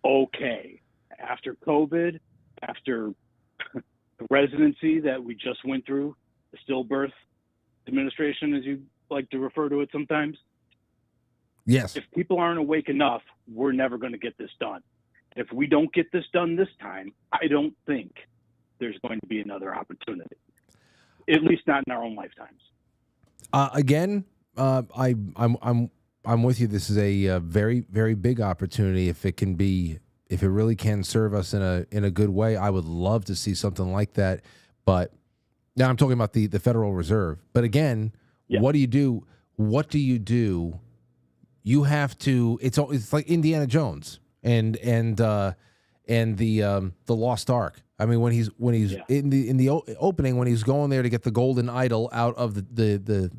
Okay. After COVID, after the residency that we just went through, the stillbirth administration, as you like to refer to it sometimes. Yes. If people aren't awake enough, we're never going to get this done. If we don't get this done this time, I don't think there's going to be another opportunity, at least not in our own lifetimes. Again, I'm with you. This is a very, very big opportunity. If it really can serve us in a good way, I would love to see something like that. But now I'm talking about the Federal Reserve. But again, what do you do? What do you do? You have to. It's like Indiana Jones and the Lost Ark. I mean, when he's in the opening, when he's going there to get the golden idol out of the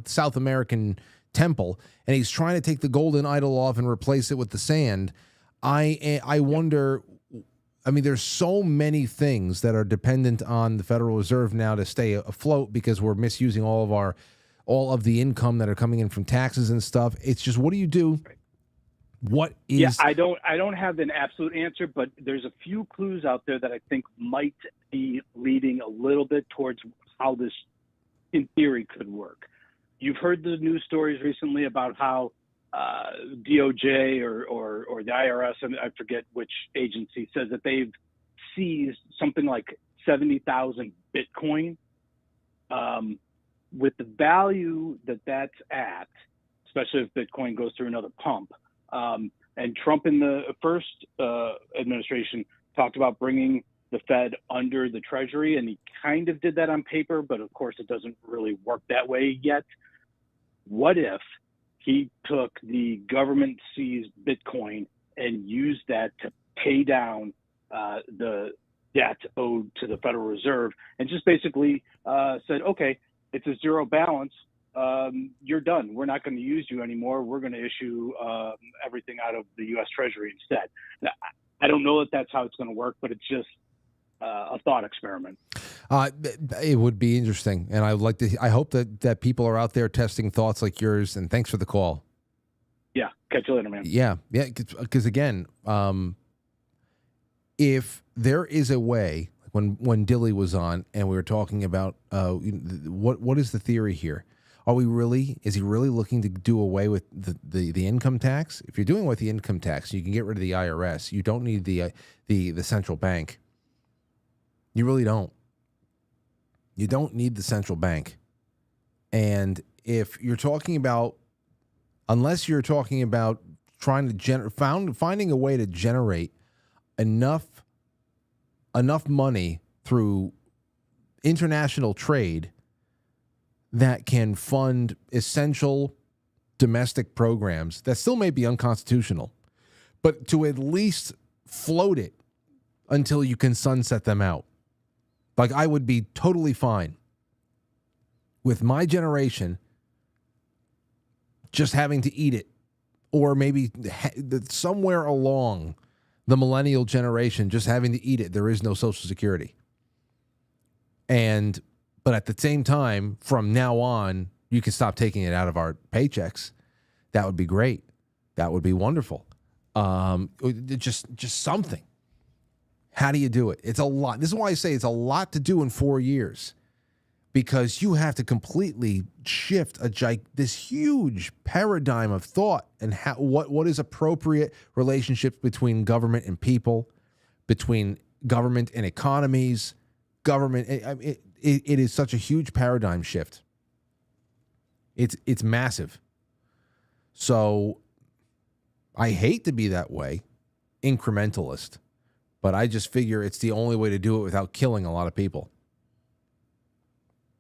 South American temple, and he's trying to take the golden idol off and replace it with the sand. I wonder I mean, there's so many things that are dependent on the Federal Reserve now to stay afloat because we're misusing all of the income that are coming in from taxes and stuff. It's just, what do you do? What is? Yeah, I don't have an absolute answer, but there's a few clues out there that I think might be leading a little bit towards how this, in theory, could work. You've heard the news stories recently about how DOJ or the IRS, and I forget which agency, says that they've seized something like 70,000 Bitcoin. With the value that that's at, especially if Bitcoin goes through another pump, and Trump in the first administration talked about bringing the Fed under the Treasury, and he kind of did that on paper, but of course it doesn't really work that way yet. What if he took the government seized Bitcoin and used that to pay down the debt owed to the Federal Reserve, and just basically said, okay, it's a zero balance. You're done. We're not going to use you anymore. We're going to issue everything out of the U.S. Treasury instead. Now, I don't know that that's how it's going to work, but it's just a thought experiment. It would be interesting, and I hope that people are out there testing thoughts like yours. And thanks for the call. Yeah, catch you later, man. Yeah, because again, if there is a way, when Dilly was on and we were talking about what is the theory here? Is he really looking to do away with the income tax? If you're doing away with the income tax, you can get rid of the IRS. You don't need the central bank. You really don't. You don't need the central bank. And if you're talking about, unless you're talking about trying to finding a way to generate enough money through international trade that can fund essential domestic programs that still may be unconstitutional, but to at least float it until you can sunset them out. Like, I would be totally fine with my generation just having to eat it, or maybe somewhere along the millennial generation just having to eat it. There is no Social Security. But at the same time, from now on, you can stop taking it out of our paychecks. That would be great. That would be wonderful. Just something. How do you do it? It's a lot. This is why I say it's a lot to do in 4 years, because you have to completely shift this huge paradigm of thought and what is appropriate relationships between government and people, between government and economies, government. It is such a huge paradigm shift. It's massive. So I hate to be that way, incrementalist, but I just figure it's the only way to do it without killing a lot of people.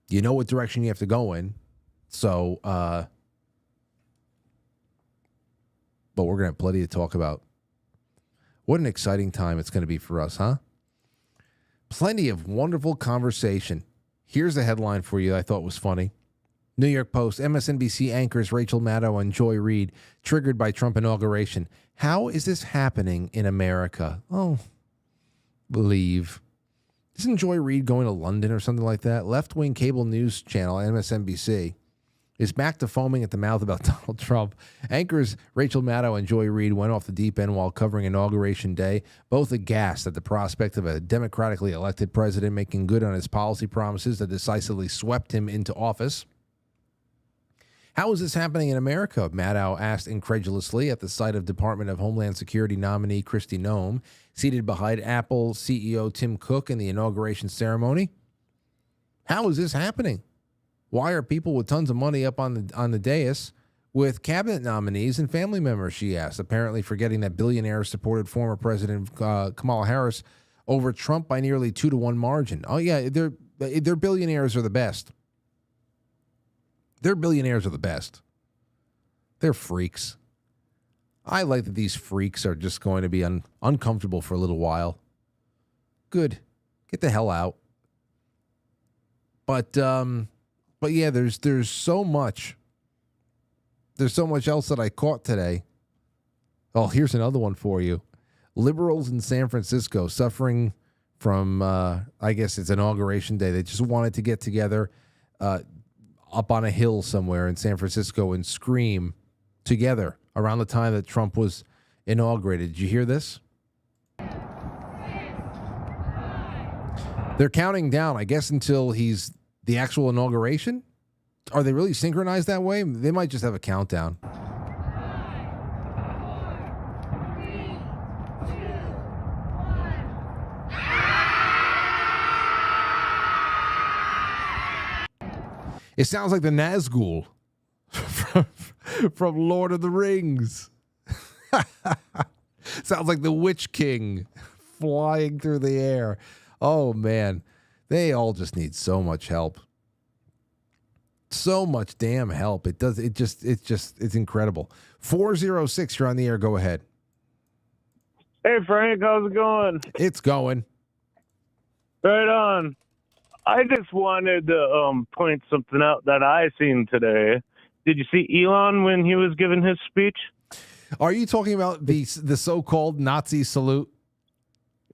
You know what direction you have to go in. So, but we're going to have plenty to talk about. What an exciting time it's going to be for us, huh? Plenty of wonderful conversation. Here's the headline for you I thought was funny. New York Post, MSNBC anchors Rachel Maddow and Joy Reid triggered by Trump inauguration. How is this happening in America? Oh, believe. Isn't Joy Reid going to London or something like that? Left-wing cable news channel MSNBC is back to foaming at the mouth about Donald Trump. Anchors Rachel Maddow and Joy Reid went off the deep end while covering Inauguration Day, both aghast at the prospect of a democratically elected president making good on his policy promises that decisively swept him into office. How is this happening in America? Maddow asked incredulously at the sight of Department of Homeland Security nominee Kristi Noem, seated behind Apple CEO Tim Cook in the inauguration ceremony. How is this happening? Why are people with tons of money up on the dais with cabinet nominees and family members, she asked, apparently forgetting that billionaires supported former President Kamala Harris over Trump by nearly 2-1 margin. Oh, yeah, their billionaires are the best. Their billionaires are the best. They're freaks. I like that these freaks are just going to be uncomfortable for a little while. Good. Get the hell out. But yeah, there's so much. There's so much else that I caught today. Oh, here's another one for you. Liberals in San Francisco suffering from, I guess it's Inauguration Day. They just wanted to get together up on a hill somewhere in San Francisco and scream together around the time that Trump was inaugurated. Did you hear this? They're counting down, I guess, until he's the actual inauguration. Are they really synchronized that way? They might just have a countdown. It sounds like the Nazgul from Lord of the Rings. Sounds like the Witch King flying through the air. Oh, man. They all just need so much help. So much damn help. It's incredible. 406, you're on the air. Go ahead. Hey, Frank, how's it going? It's going. Right on. I just wanted to point something out that I seen today. Did you see Elon when he was giving his speech? Are you talking about the so-called Nazi salute?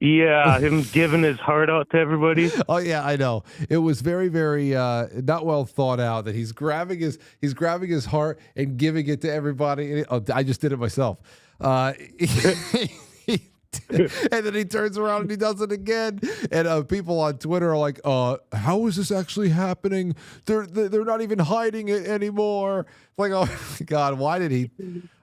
Yeah, him giving his heart out to everybody. Oh yeah, I know. It was very, very not well thought out that he's grabbing his heart and giving it to everybody. Oh, I just did it myself. And then he turns around and he does it again. And people on Twitter are like, how is this actually happening? They're not even hiding it anymore. Like, oh my God, why did he?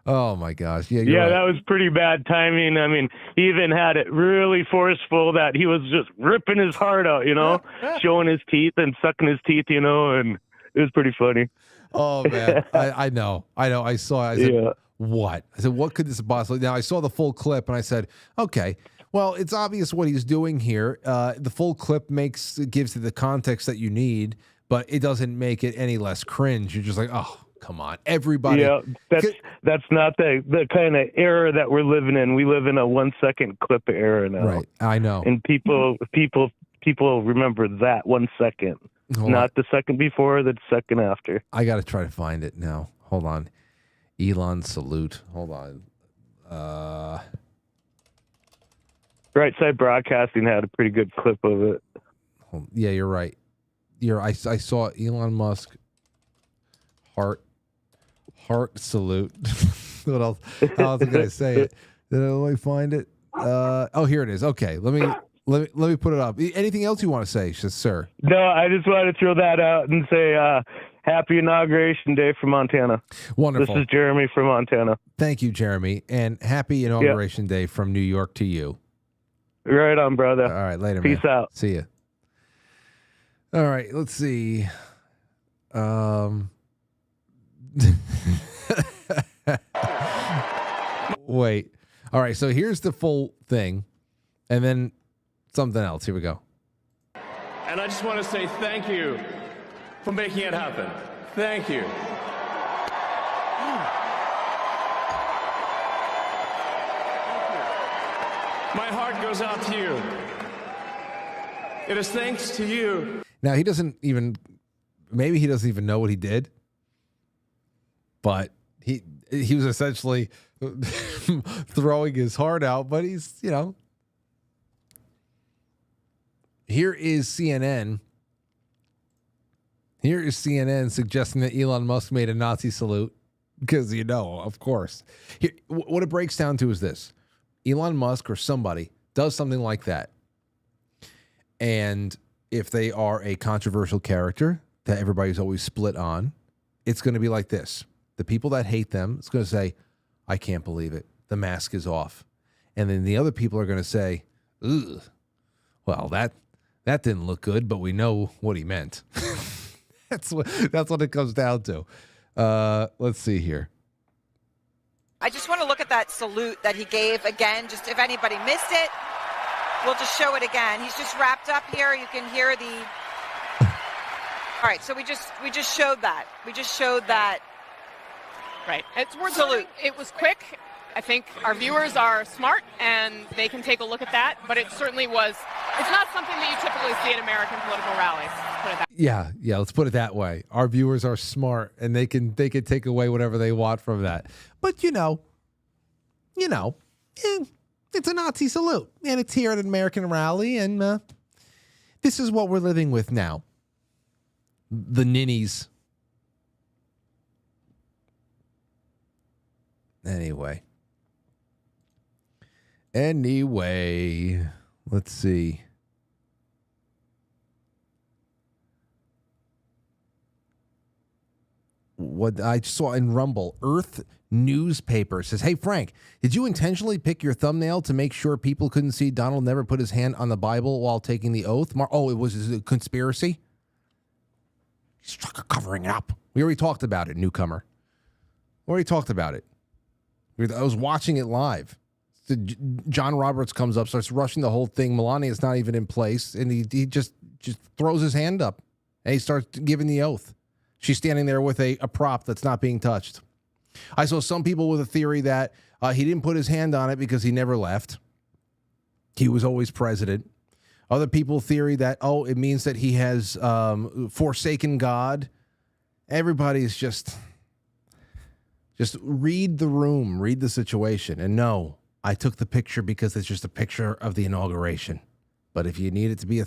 Oh my gosh. Yeah, yeah, right. That was pretty bad timing. I mean, he even had it really forceful that he was just ripping his heart out, showing his teeth and sucking his teeth, and it was pretty funny. Oh man, I know. I saw it. I said, what? I said, what could this possibly? Now I saw the full clip and I said, okay, well, it's obvious what he's doing here. The full clip gives it the context that you need, but it doesn't make it any less cringe. You're just like, oh, come on, everybody. Yeah, that's not the kind of era that we're living in. We live in a 1 second clip era now. Right, I know. And people remember that 1 second, not the second before, the second after. I got to try to find it now. Hold on. Elon salute. Hold on. Right Side Broadcasting had a pretty good clip of it. Yeah, you're right. I saw Elon Musk heart salute. What else? How else can I say it? Let me find it. Oh, here it is. Okay, let me put it up. Anything else you want to say, sir? No, I just want to throw that out and say happy Inauguration Day from Montana. Wonderful. This is Jeremy from Montana. Thank you, Jeremy, and happy Inauguration Day from New York to you. Right on, brother. All right, later, Peace man. out. See ya. All right, let's see. Wait. All right, so here's the full thing, and then something else. Here we go. And I just want to say thank you for making it happen. Thank you. My heart goes out to you. It is thanks to you. Now, he doesn't even know what he did, but he was essentially throwing his heart out, but he's, here is CNN. Here is CNN suggesting that Elon Musk made a Nazi salute because, of course. Here, what it breaks down to is this. Elon Musk or somebody does something like that. And if they are a controversial character that everybody's always split on, it's going to be like this. The people that hate them, it's going to say, I can't believe it. The mask is off. And then the other people are going to say, ugh, well, that didn't look good, but we know what he meant. That's what it comes down to. Let's see here. I just want to look at that salute that he gave again. Just if anybody missed it, we'll just show it again. He's just wrapped up here. You can hear the. All right, so we just showed that. We just showed that. Right. It's worth salute. It was quick. I think our viewers are smart and they can take a look at that. But it certainly was. It's not something that you typically see at American political rallies. Put it that way. Yeah. Let's put it that way. Our viewers are smart and they can take away whatever they want from that. But It's a Nazi salute, and it's here at an American rally, and this is what we're living with now. The ninnies. Anyway, let's see. What I saw in Rumble, Earth Newspaper says, "Hey Frank, did you intentionally pick your thumbnail to make sure people couldn't see Donald never put his hand on the Bible while taking the oath?" It was a conspiracy. He's covering it up. We already talked about it, newcomer. We already talked about it. I was watching it live. John Roberts comes up, starts rushing the whole thing. Melania's not even in place, and he just throws his hand up, and he starts giving the oath. She's standing there with a prop that's not being touched. I saw some people with a theory that he didn't put his hand on it because he never left. He was always president. Other people theory that, it means that he has forsaken God. Everybody's just read the room, read the situation. And no, I took the picture because it's just a picture of the inauguration. But if you need it to be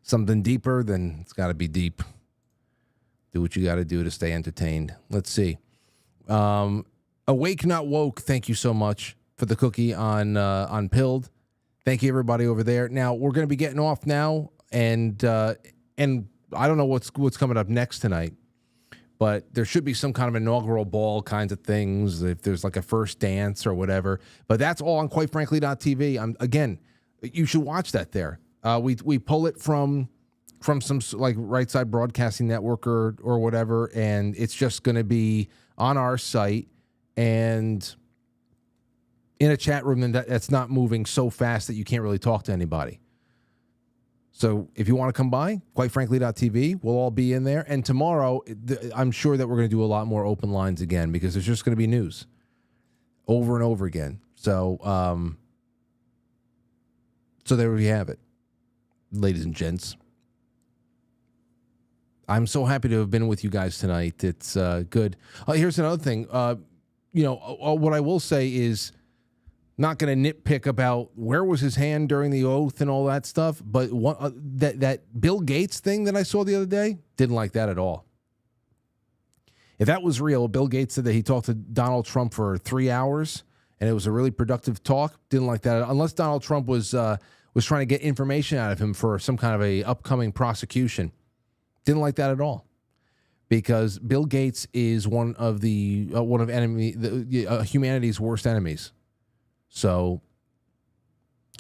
something deeper, then it's got to be deep. Do what you got to do to stay entertained. Let's see. Awake Not Woke, thank you so much for the cookie on Pilled. Thank you, everybody over there. Now, we're going to be getting off now, and I don't know what's coming up next tonight, but there should be some kind of inaugural ball kinds of things, if there's like a first dance or whatever. But that's all on quitefrankly.tv. Again, you should watch that there. We pull it from some like Right Side Broadcasting Network or whatever, and it's just going to be on our site and in a chat room that's not moving so fast that you can't really talk to anybody. So if you want to come by, quitefrankly.tv, we'll all be in there. And tomorrow, I'm sure that we're going to do a lot more open lines again because there's just going to be news over and over again. So there we have it, ladies and gents. I'm so happy to have been with you guys tonight. It's good. Here's another thing. What I will say is not going to nitpick about where was his hand during the oath and all that stuff, but that Bill Gates thing that I saw the other day, didn't like that at all. If that was real, Bill Gates said that he talked to Donald Trump for 3 hours, and it was a really productive talk. Didn't like that, unless Donald Trump was trying to get information out of him for some kind of a upcoming prosecution. Didn't like that at all, because Bill Gates is one of humanity's worst enemies. So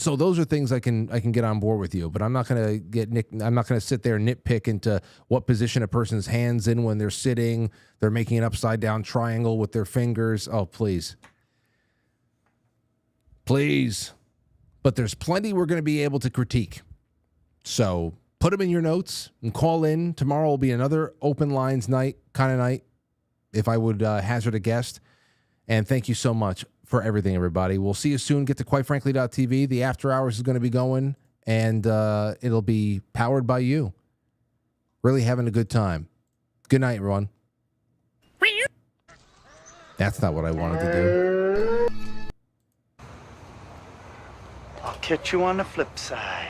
those are things I can get on board with you, but I'm not going to sit there and nitpick into what position a person's hand's in when they're sitting. They're making an upside down triangle with their fingers. Oh, please. But there's plenty we're going to be able to critique. So put them in your notes and call in. Tomorrow will be another open lines night, if I would hazard a guess. And thank you so much for everything, everybody. We'll see you soon. Get to quitefrankly.tv. The after hours is going to be going, and it'll be powered by you. Really having a good time. Good night, everyone. That's not what I wanted to do. I'll catch you on the flip side.